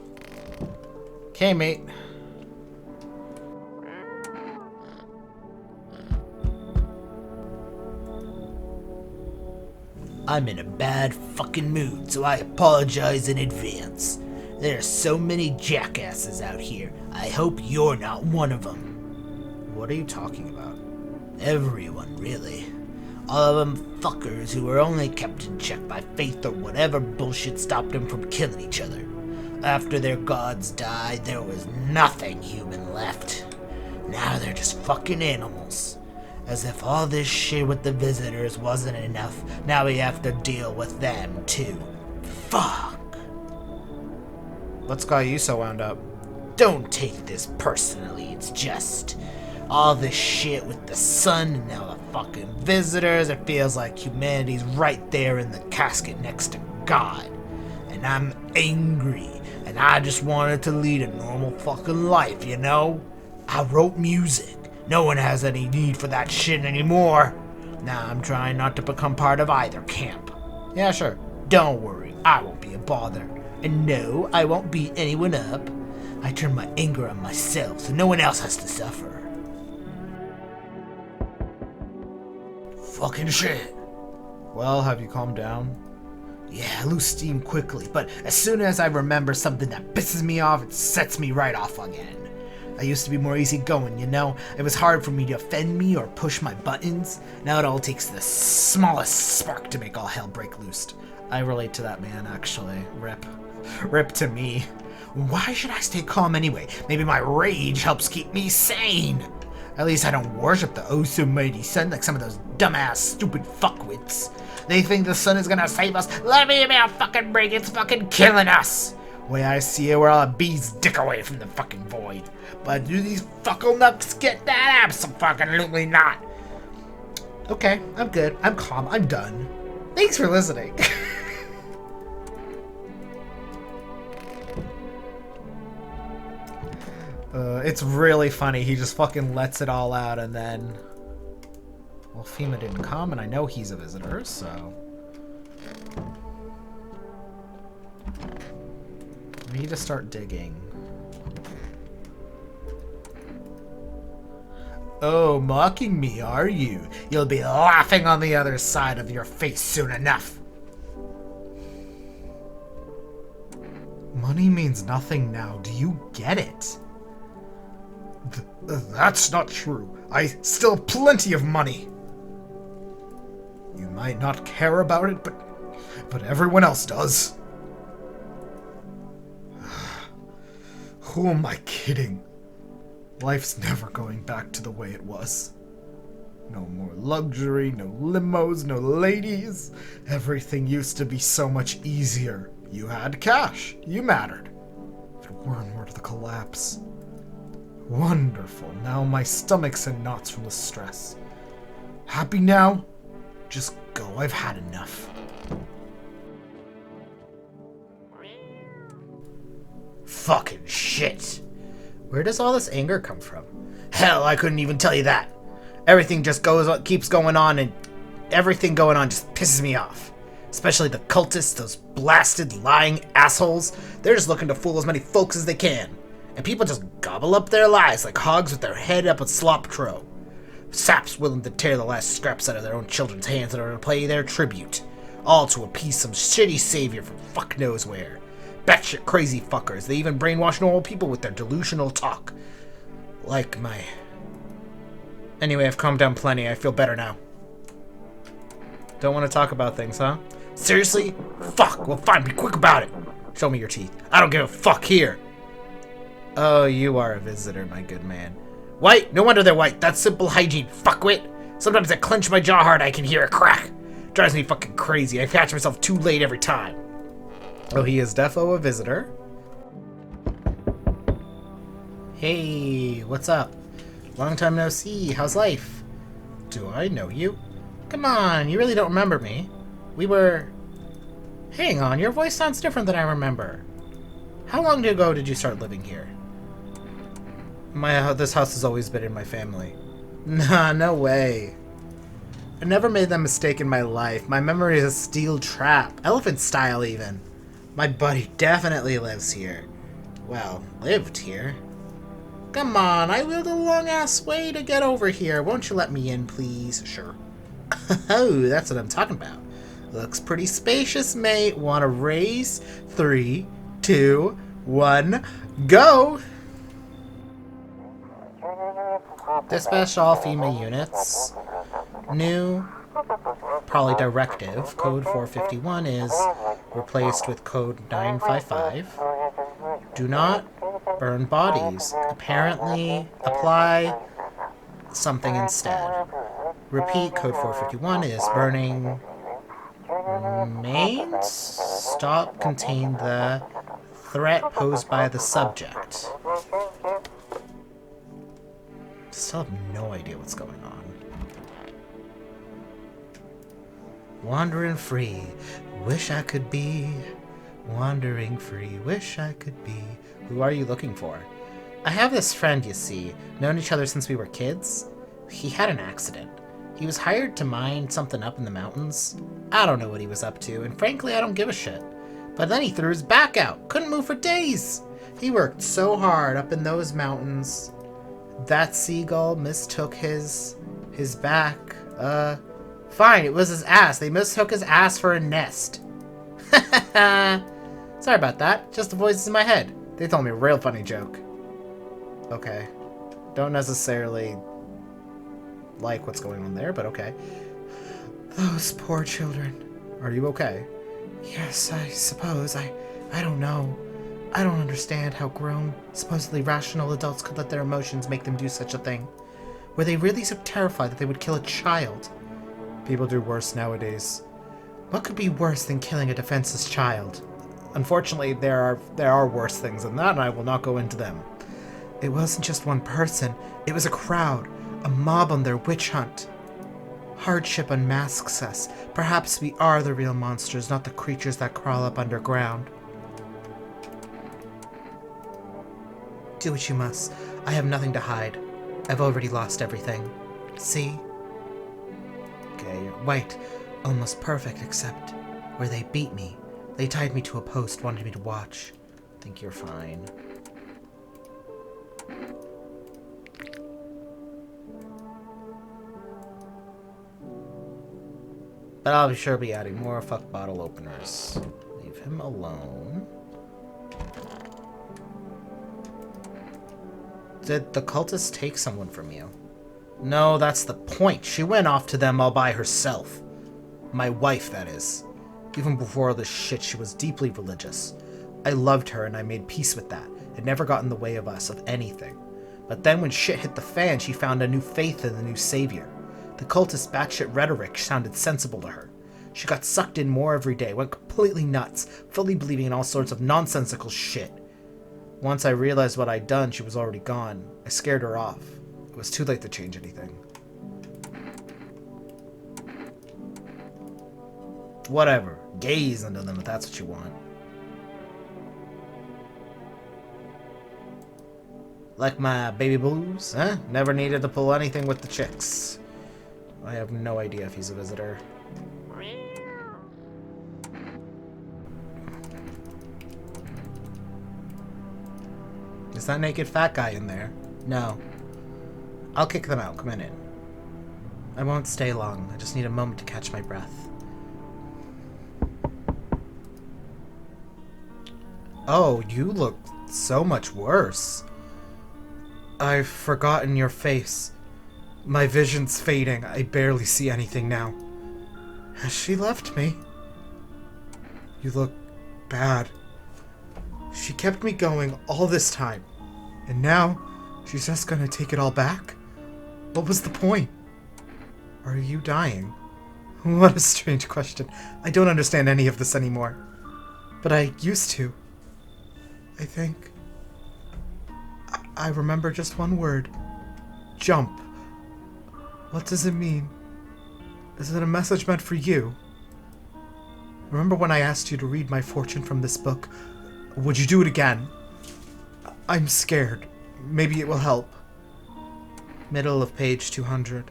Okay, mate. I'm in a bad fucking mood, so I apologize in advance. There are so many jackasses out here. I hope you're not one of them. What are you talking about? Everyone, really. All of them fuckers who were only kept in check by faith or whatever bullshit stopped them from killing each other. After their gods died, there was nothing human left. Now they're just fucking animals. As if all this shit with the visitors wasn't enough, now we have to deal with them too. Fuck. What's got you so wound up? Don't take this personally, it's just all this shit with the sun and now the fucking visitors. It feels like humanity's right there in the casket next to God. And I'm angry, and I just wanted to lead a normal fucking life, you know? I wrote music. No one has any need for that shit anymore. Now I'm trying not to become part of either camp. Yeah, sure. Don't worry, I won't be a bother. And no, I won't beat anyone up. I turn my anger on myself so no one else has to suffer. Fucking shit. Well, have you calmed down? Yeah, lose steam quickly, but as soon as I remember something that pisses me off, it sets me right off again. I used to be more easygoing, you know? It was hard for me to offend me or push my buttons. Now it all takes the smallest spark to make all hell break loose. I relate to that man, actually. Rip. Rip to me. Why should I stay calm anyway? Maybe my rage helps keep me sane. At least I don't worship the oh so mighty sun like some of those dumbass stupid fuckwits. They think the sun is gonna save us. Let me give me a fucking break, it's fucking killing us. Way I see it, we're all a bee's dick away from the fucking void. But do these fuckle nuts get that? Absolutely not. Okay, I'm good. I'm calm. I'm done. Thanks for listening. It's really funny. He just fucking lets it all out and then... Well, FEMA didn't come and I know he's a visitor, so... I need to start digging. Oh, mocking me, are you? You'll be laughing on the other side of your face soon enough. Money means nothing now. Do you get it? That's not true. I still have plenty of money. You might not care about it, but everyone else does. Who am I kidding? Life's never going back to the way it was. No more luxury, no limos, no ladies. Everything used to be so much easier. You had cash. You mattered. If it weren't for the collapse. Wonderful. Now my stomach's in knots from the stress. Happy now? Just go. I've had enough. Fucking shit. Where does all this anger come from? Hell, I couldn't even tell you that. Everything just keeps going on, and everything going on just pisses me off. Especially the cultists, those blasted lying assholes. They're just looking to fool as many folks as they can. And people just gobble up their lies like hogs with their head up a slop trough. Saps willing to tear the last scraps out of their own children's hands in order to pay their tribute. All to appease some shitty savior from fuck knows where. Batshit crazy fuckers. They even brainwash normal people with their delusional talk. Like my... Anyway, I've calmed down plenty. I feel better now. Don't want to talk about things, huh? Seriously? Fuck. Well, fine. Be quick about it. Show me your teeth. I don't give a fuck here. Oh, you are a visitor, my good man. White? No wonder they're white. That's simple hygiene, fuckwit. Sometimes I clench my jaw hard, I can hear a crack. Drives me fucking crazy. I catch myself too late every time. Oh, he is defo a visitor. Hey, what's up? Long time no see. How's life? Do I know you? Come on, you really don't remember me. We were... Hang on, your voice sounds different than I remember. How long ago did you start living here? This house has always been in my family. Nah, no way. I never made that mistake in my life. My memory is a steel trap. Elephant style, even. My buddy definitely lives here. Well, lived here. Come on, I wheeled a long-ass way to get over here. Won't you let me in, please? Sure. Oh, that's what I'm talking about. Looks pretty spacious, mate. Want to race? 3, 2, 1, go! Dispatch all female units. New, probably directive, code 451 is replaced with code 955. Do not burn bodies. Apparently, apply something instead. Repeat, code 451 is burning mains. Stop, contain the threat posed by the subject. Still have no idea what's going on. Wandering free, wish I could be. Wandering free, wish I could be. Who are you looking for? I have this friend, you see. Known each other since we were kids. He had an accident. He was hired to mine something up in the mountains. I don't know what he was up to, and frankly, I don't give a shit. But then he threw his back out. Couldn't move for days. He worked so hard up in those mountains. That seagull mistook his back. Fine, it was his ass. They mistook his ass for a nest. Sorry about that. Just the voices in my head. They told me a real funny joke. Okay. Don't necessarily like what's going on there, but okay. Those poor children. Are you okay? Yes, I suppose. I don't know. I don't understand how grown, supposedly rational adults could let their emotions make them do such a thing. Were they really so terrified that they would kill a child? People do worse nowadays. What could be worse than killing a defenseless child? Unfortunately, there are worse things than that, and I will not go into them. It wasn't just one person. It was a crowd, a mob on their witch hunt. Hardship unmasks us. Perhaps we are the real monsters, not the creatures that crawl up underground. Do what you must. I have nothing to hide. I've already lost everything. See? Okay, you're white. Almost perfect, except where they beat me. They tied me to a post, wanted me to watch. Think you're fine. But I'll be sure to be adding more fuck bottle openers. Leave him alone. Did the cultist take someone from you? No, that's the point. She went off to them all by herself. My wife, that is. Even before all this shit, she was deeply religious. I loved her and I made peace with that. It never got in the way of us, of anything. But then when shit hit the fan, she found a new faith in the new savior. The cultist batshit rhetoric sounded sensible to her. She got sucked in more every day, went completely nuts, fully believing in all sorts of nonsensical shit. Once I realized what I'd done, she was already gone. I scared her off. It was too late to change anything. Whatever. Gaze into them if that's what you want. Like my baby blues, huh? Never needed to pull anything with the chicks. I have no idea if he's a visitor. Is that naked fat guy in there? No. I'll kick them out. Come on in. I won't stay long. I just need a moment to catch my breath. Oh, you look so much worse. I've forgotten your face. My vision's fading. I barely see anything now. Has she left me? You look bad. She kept me going all this time. And now, she's just gonna take it all back? What was the point? Are you dying? What a strange question. I don't understand any of this anymore. But I used to. I think. I remember just one word. Jump. What does it mean? Is it a message meant for you? Remember when I asked you to read my fortune from this book? Would you do it again? I'm scared. Maybe it will help. Middle of page 200.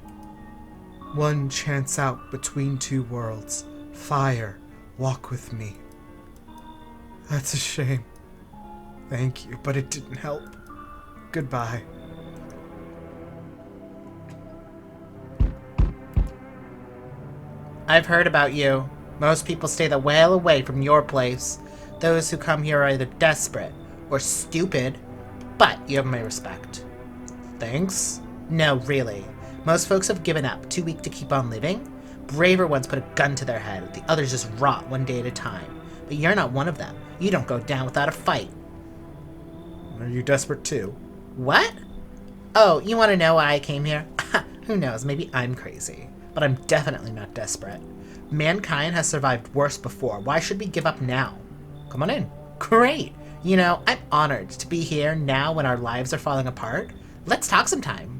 One chance out between two worlds. Fire, walk with me. That's a shame. Thank you, but it didn't help. Goodbye. I've heard about you. Most people stay the well away from your place. Those who come here are either desperate or stupid, but you have my respect. Thanks? No, really. Most folks have given up, too weak to keep on living. Braver ones put a gun to their head, the others just rot one day at a time. But you're not one of them. You don't go down without a fight. Are you desperate too? What? Oh, you want to know why I came here? Who knows, maybe I'm crazy. But I'm definitely not desperate. Mankind has survived worse before. Why should we give up now? Come on in. Great! You know, I'm honored to be here now when our lives are falling apart. Let's talk sometime.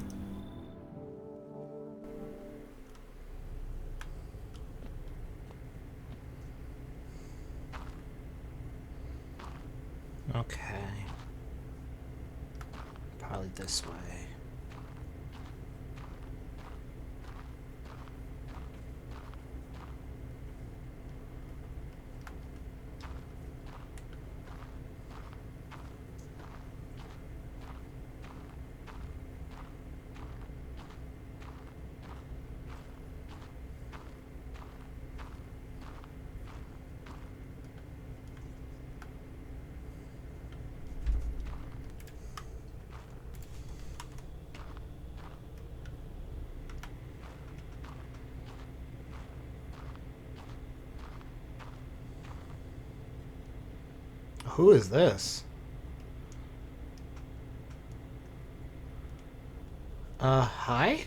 Okay. Probably this way. Who is this? Hi?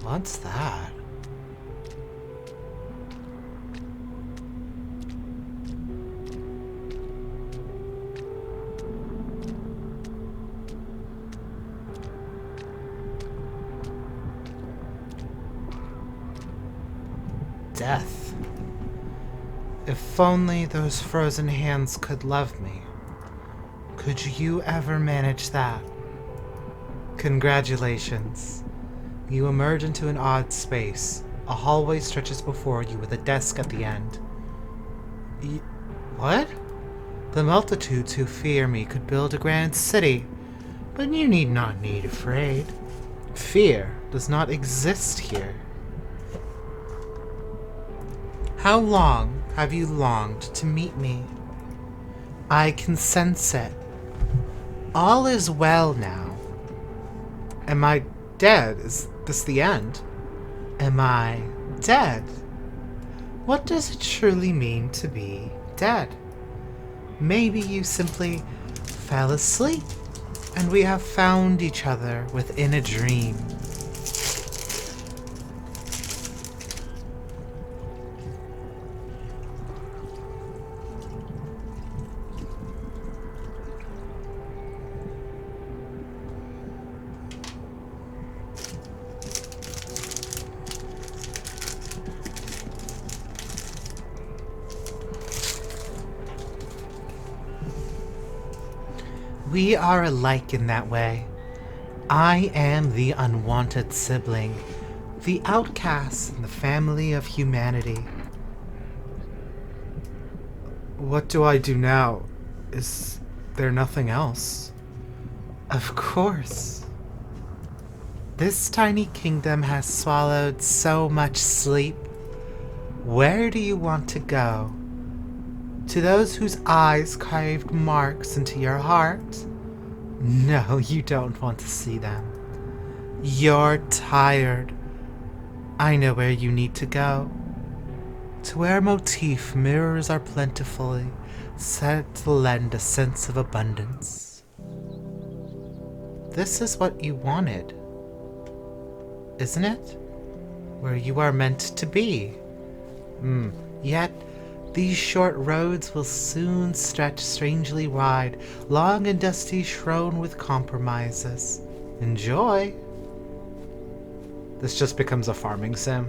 What's that? Death. If only those frozen hands could love me. Could you ever manage that? Congratulations. You emerge into an odd space. A hallway stretches before you with a desk at the end. What? The multitudes who fear me could build a grand city, but you need not need afraid. Fear does not exist here. How long have you longed to meet me? I can sense it. All is well now. Am I dead? Is this the end? Am I dead? What does it truly mean to be dead? Maybe you simply fell asleep, and we have found each other within a dream. We are alike in that way. I am the unwanted sibling, the outcast in the family of humanity. What do I do now? Is there nothing else? Of course. This tiny kingdom has swallowed so much sleep. Where do you want to go? To those whose eyes carved marks into your heart? No, you don't want to see them. You're tired. I know where you need to go. To where motif mirrors are plentifully set to lend a sense of abundance. This is what you wanted, isn't it? Where you are meant to be. Yet, these short roads will soon stretch strangely wide, long and dusty, shrown with compromises. Enjoy! This just becomes a farming sim.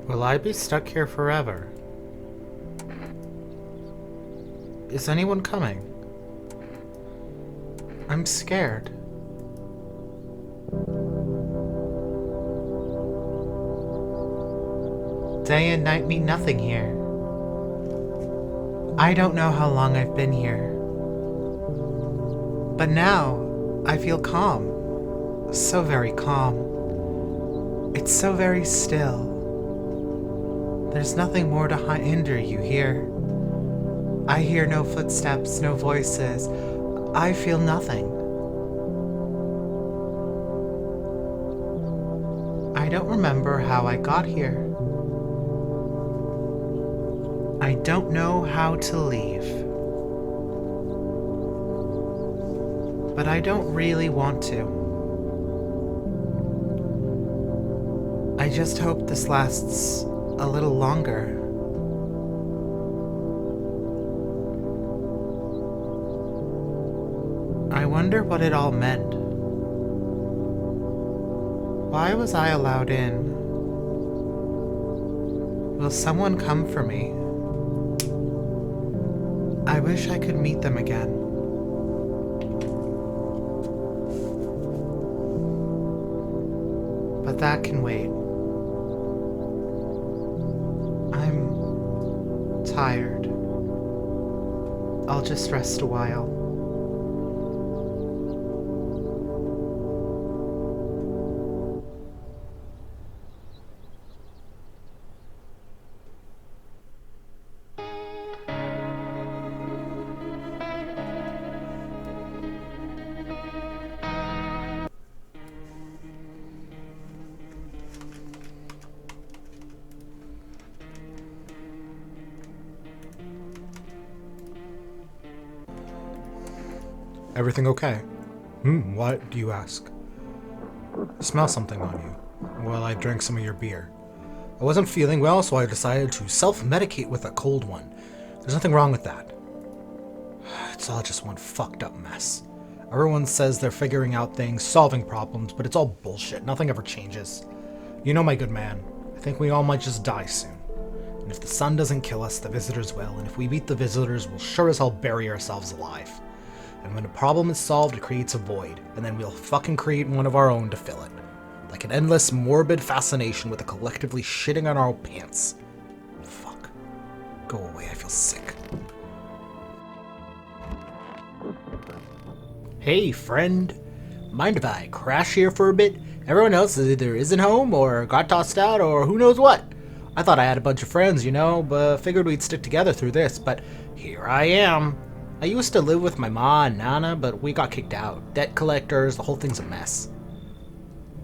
Will I be stuck here forever? Is anyone coming? I'm scared. Day and night mean nothing here. I don't know how long I've been here. But now, I feel calm. So very calm. It's so very still. There's nothing more to hinder you here. I hear no footsteps, no voices. I feel nothing. I don't remember how I got here. I don't know how to leave. But I don't really want to. I just hope this lasts a little longer. I wonder what it all meant. Why was I allowed in? Will someone come for me? I wish I could meet them again. But that can wait. I'm tired. I'll just rest a while. Everything okay? What do you ask? I smell something on you. Well, I drank some of your beer. I wasn't feeling well, so I decided to self-medicate with a cold one. There's nothing wrong with that. It's all just one fucked up mess. Everyone says they're figuring out things, solving problems, but it's all bullshit. Nothing ever changes. You know, my good man, I think we all might just die soon. And if the sun doesn't kill us, the visitors will, and if we beat the visitors, we'll sure as hell bury ourselves alive. And when a problem is solved, it creates a void, and then we'll fucking create one of our own to fill it. Like an endless, morbid fascination with a collectively shitting on our pants. Fuck. Go away, I feel sick. Hey, friend. Mind if I crash here for a bit? Everyone else either isn't home, or got tossed out, or who knows what. I thought I had a bunch of friends, you know, but figured we'd stick together through this, but here I am. I used to live with my ma and nana, but we got kicked out. Debt collectors, the whole thing's a mess.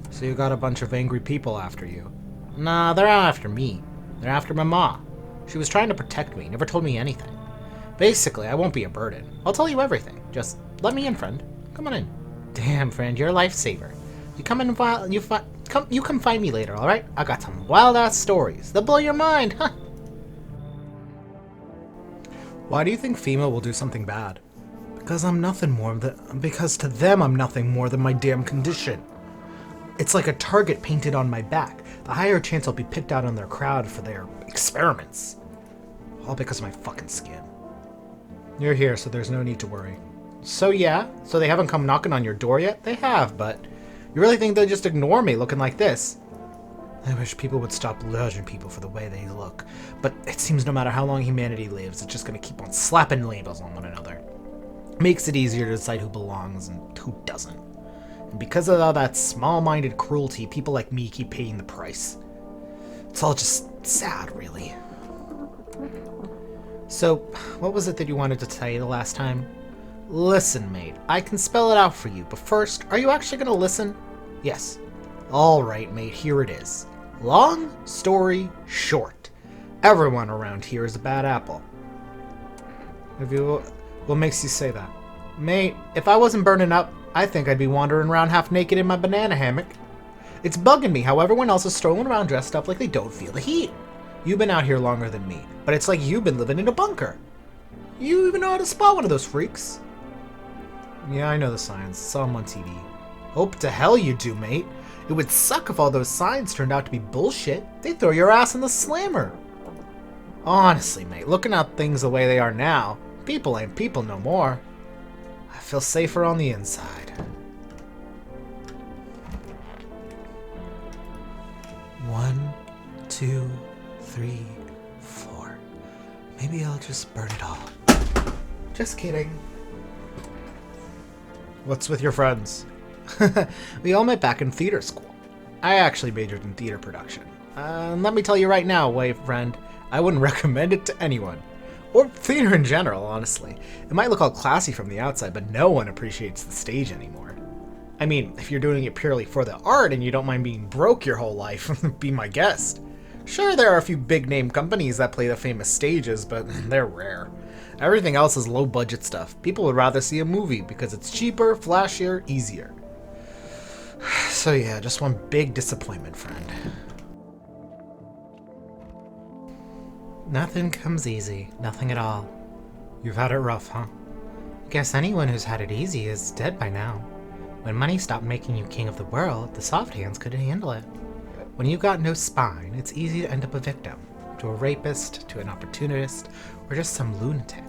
So you got a bunch of angry people after you? Nah, they're not after me. They're after my ma. She was trying to protect me, never told me anything. Basically, I won't be a burden. I'll tell you everything. Just let me in, friend. Come on in. Damn, friend, you're a lifesaver. You come in while you come find me later, all right? I got some wild-ass stories. They'll blow your mind, huh? Why do you think FEMA will do something bad? Because to them I'm nothing more than my damn condition. It's like a target painted on my back. The higher chance I'll be picked out on their crowd for their experiments. All because of my fucking skin. You're here, so there's no need to worry. So yeah, so they haven't come knocking on your door yet? They have, but you really think they'll just ignore me looking like this? I wish people would stop judging people for the way they look, but it seems no matter how long humanity lives, it's just gonna keep on slapping labels on one another. Makes it easier to decide who belongs and who doesn't. And because of all that small-minded cruelty, people like me keep paying the price. It's all just sad, really. So, what was it that you wanted to tell you the last time? Listen, mate, I can spell it out for you, but first, are you actually gonna listen? Yes. Alright, mate, here it is. Long story short. Everyone around here is a bad apple. What makes you say that? Mate, if I wasn't burning up, I think I'd be wandering around half naked in my banana hammock. It's bugging me how everyone else is strolling around dressed up like they don't feel the heat. You've been out here longer than me, but it's like you've been living in a bunker. You even know how to spot one of those freaks. Yeah, I know the signs. Saw them on TV. Hope to hell you do, mate. It would suck if all those signs turned out to be bullshit. They'd throw your ass in the slammer. Honestly, mate, looking at things the way they are now, people ain't people no more. I feel safer on the inside. 1, 2, 3, 4. Maybe I'll just burn it all. Just kidding. What's with your friends? We all met back in theater school. I actually majored in theater production. Let me tell you right now, friend, I wouldn't recommend it to anyone. Or theater in general, honestly. It might look all classy from the outside, but no one appreciates the stage anymore. I mean, if you're doing it purely for the art and you don't mind being broke your whole life, be my guest. Sure, there are a few big-name companies that play the famous stages, but they're rare. Everything else is low-budget stuff. People would rather see a movie because it's cheaper, flashier, easier. So yeah, just one big disappointment, friend. Nothing comes easy. Nothing at all. You've had it rough, huh? Guess anyone who's had it easy is dead by now. When money stopped making you king of the world, the soft hands couldn't handle it. When you've got no spine, it's easy to end up a victim. To a rapist, to an opportunist, or just some lunatic.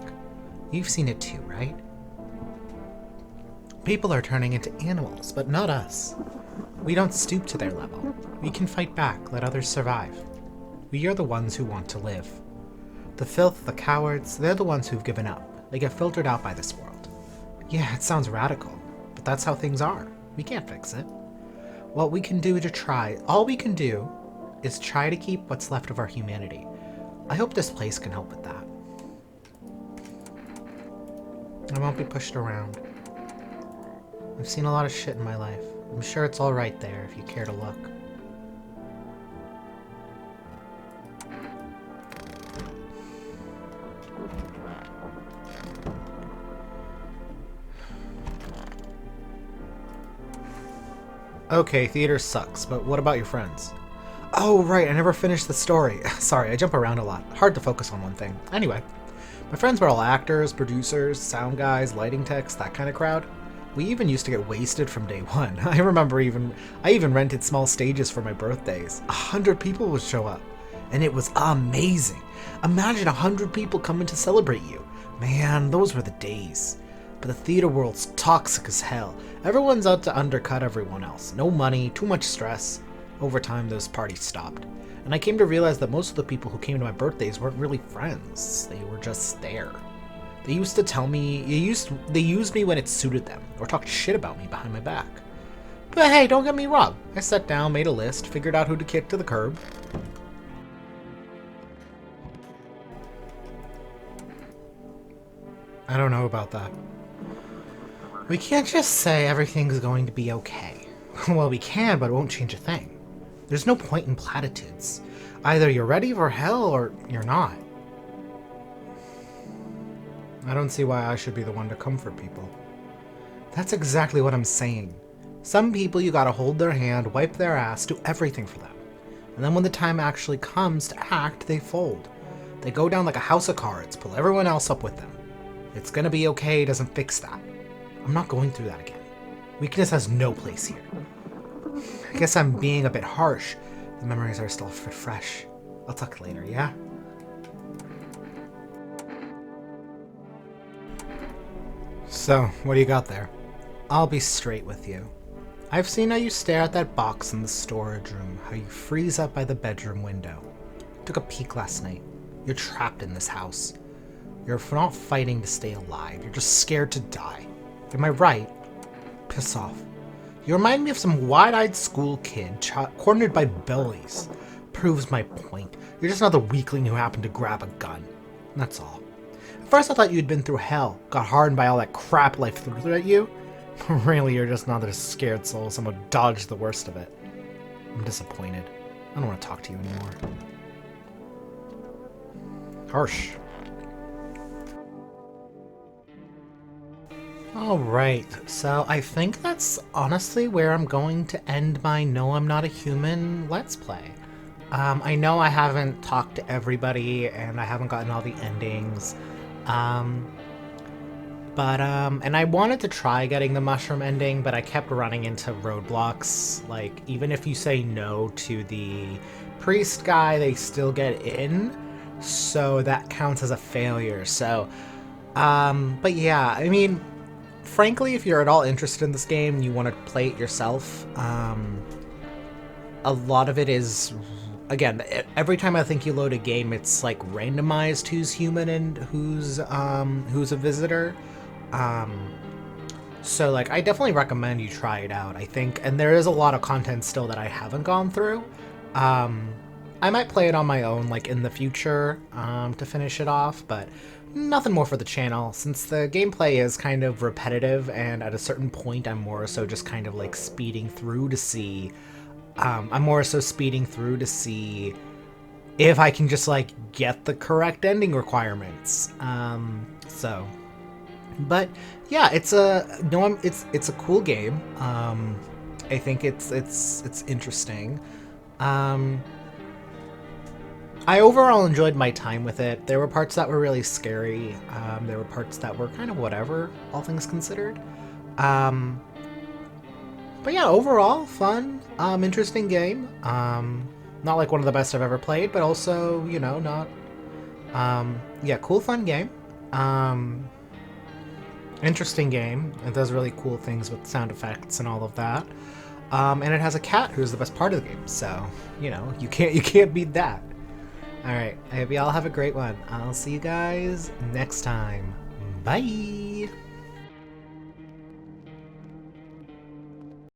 You've seen it too, right? People are turning into animals, but not us. We don't stoop to their level. We can fight back, let others survive. We are the ones who want to live. The filth, the cowards, they're the ones who've given up. They get filtered out by this world. Yeah, it sounds radical, but that's how things are. We can't fix it. What we can do to try, all we can do, is try to keep what's left of our humanity. I hope this place can help with that. I won't be pushed around. I've seen a lot of shit in my life. I'm sure it's all right there if you care to look. Okay, theater sucks, but what about your friends? Oh, right, I never finished the story. Sorry, I jump around a lot. Hard to focus on one thing. Anyway, My friends were all actors, producers, sound guys, lighting techs, that kind of crowd. We even used to get wasted from day one. I remember I even rented small stages for my birthdays. 100 people would show up, and it was amazing. Imagine 100 people coming to celebrate you. Man, those were the days. But the theater world's toxic as hell. Everyone's out to undercut everyone else. No money, too much stress. Over time, those parties stopped. And I came to realize that most of the people who came to my birthdays weren't really friends. They were just there. They used to tell me, they used me when it suited them, or talked shit about me behind my back. But hey, don't get me wrong. I sat down, made a list, figured out who to kick to the curb. I don't know about that. We can't just say everything's going to be okay. Well, we can, but it won't change a thing. There's no point in platitudes. Either you're ready for hell or you're not. I don't see why I should be the one to comfort people. That's exactly what I'm saying. Some people you gotta hold their hand, wipe their ass, do everything for them. And then when the time actually comes to act, they fold. They go down like a house of cards, pull everyone else up with them. It's gonna be okay doesn't fix that. I'm not going through that again. Weakness has no place here. I guess I'm being a bit harsh. The memories are still fresh. I'll talk later, yeah? So, what do you got there? I'll be straight with you. I've seen how you stare at that box in the storage room, how you freeze up by the bedroom window. Took a peek last night. You're trapped in this house. You're not fighting to stay alive, you're just scared to die. Am I right? Piss off. You remind me of some wide-eyed school kid cornered by bullies. Proves my point. You're just another weakling who happened to grab a gun. That's all. At first I thought you'd been through hell, got hardened by all that crap life threw at you. Really, you're just another scared soul, someone dodged the worst of it. I'm disappointed. I don't want to talk to you anymore. Harsh. Alright, so I think that's honestly where I'm going to end my No I'm Not a Human Let's Play. I know I haven't talked to everybody and I haven't gotten all the endings, and I wanted to try getting the mushroom ending, but I kept running into roadblocks. Like, even if you say no to the priest guy, they still get in, so that counts as a failure. So, but yeah, I mean, frankly, if you're at all interested in this game and you want to play it yourself, a lot of it is, again, every time I think you load a game, it's like randomized who's human and who's a visitor. So like, I definitely recommend you try it out, I think, and there is a lot of content still that I haven't gone through. I might play it on my own, like, in the future, to finish it off, but nothing more for the channel, since the gameplay is kind of repetitive, and at a certain point I'm more so just kind of like speeding through to see, if I can just like get the correct ending requirements. But yeah, it's a cool game. I think it's interesting. I overall enjoyed my time with it. There were parts that were really scary. There were parts that were kind of whatever, all things considered. But yeah, overall, fun, interesting game. Not like one of the best I've ever played, but also, you know, not... yeah, cool, fun game. Interesting game. It does really cool things with sound effects and all of that. And it has a cat who's the best part of the game, so, you know, you can't beat that. Alright, I hope y'all have a great one. I'll see you guys next time. Bye!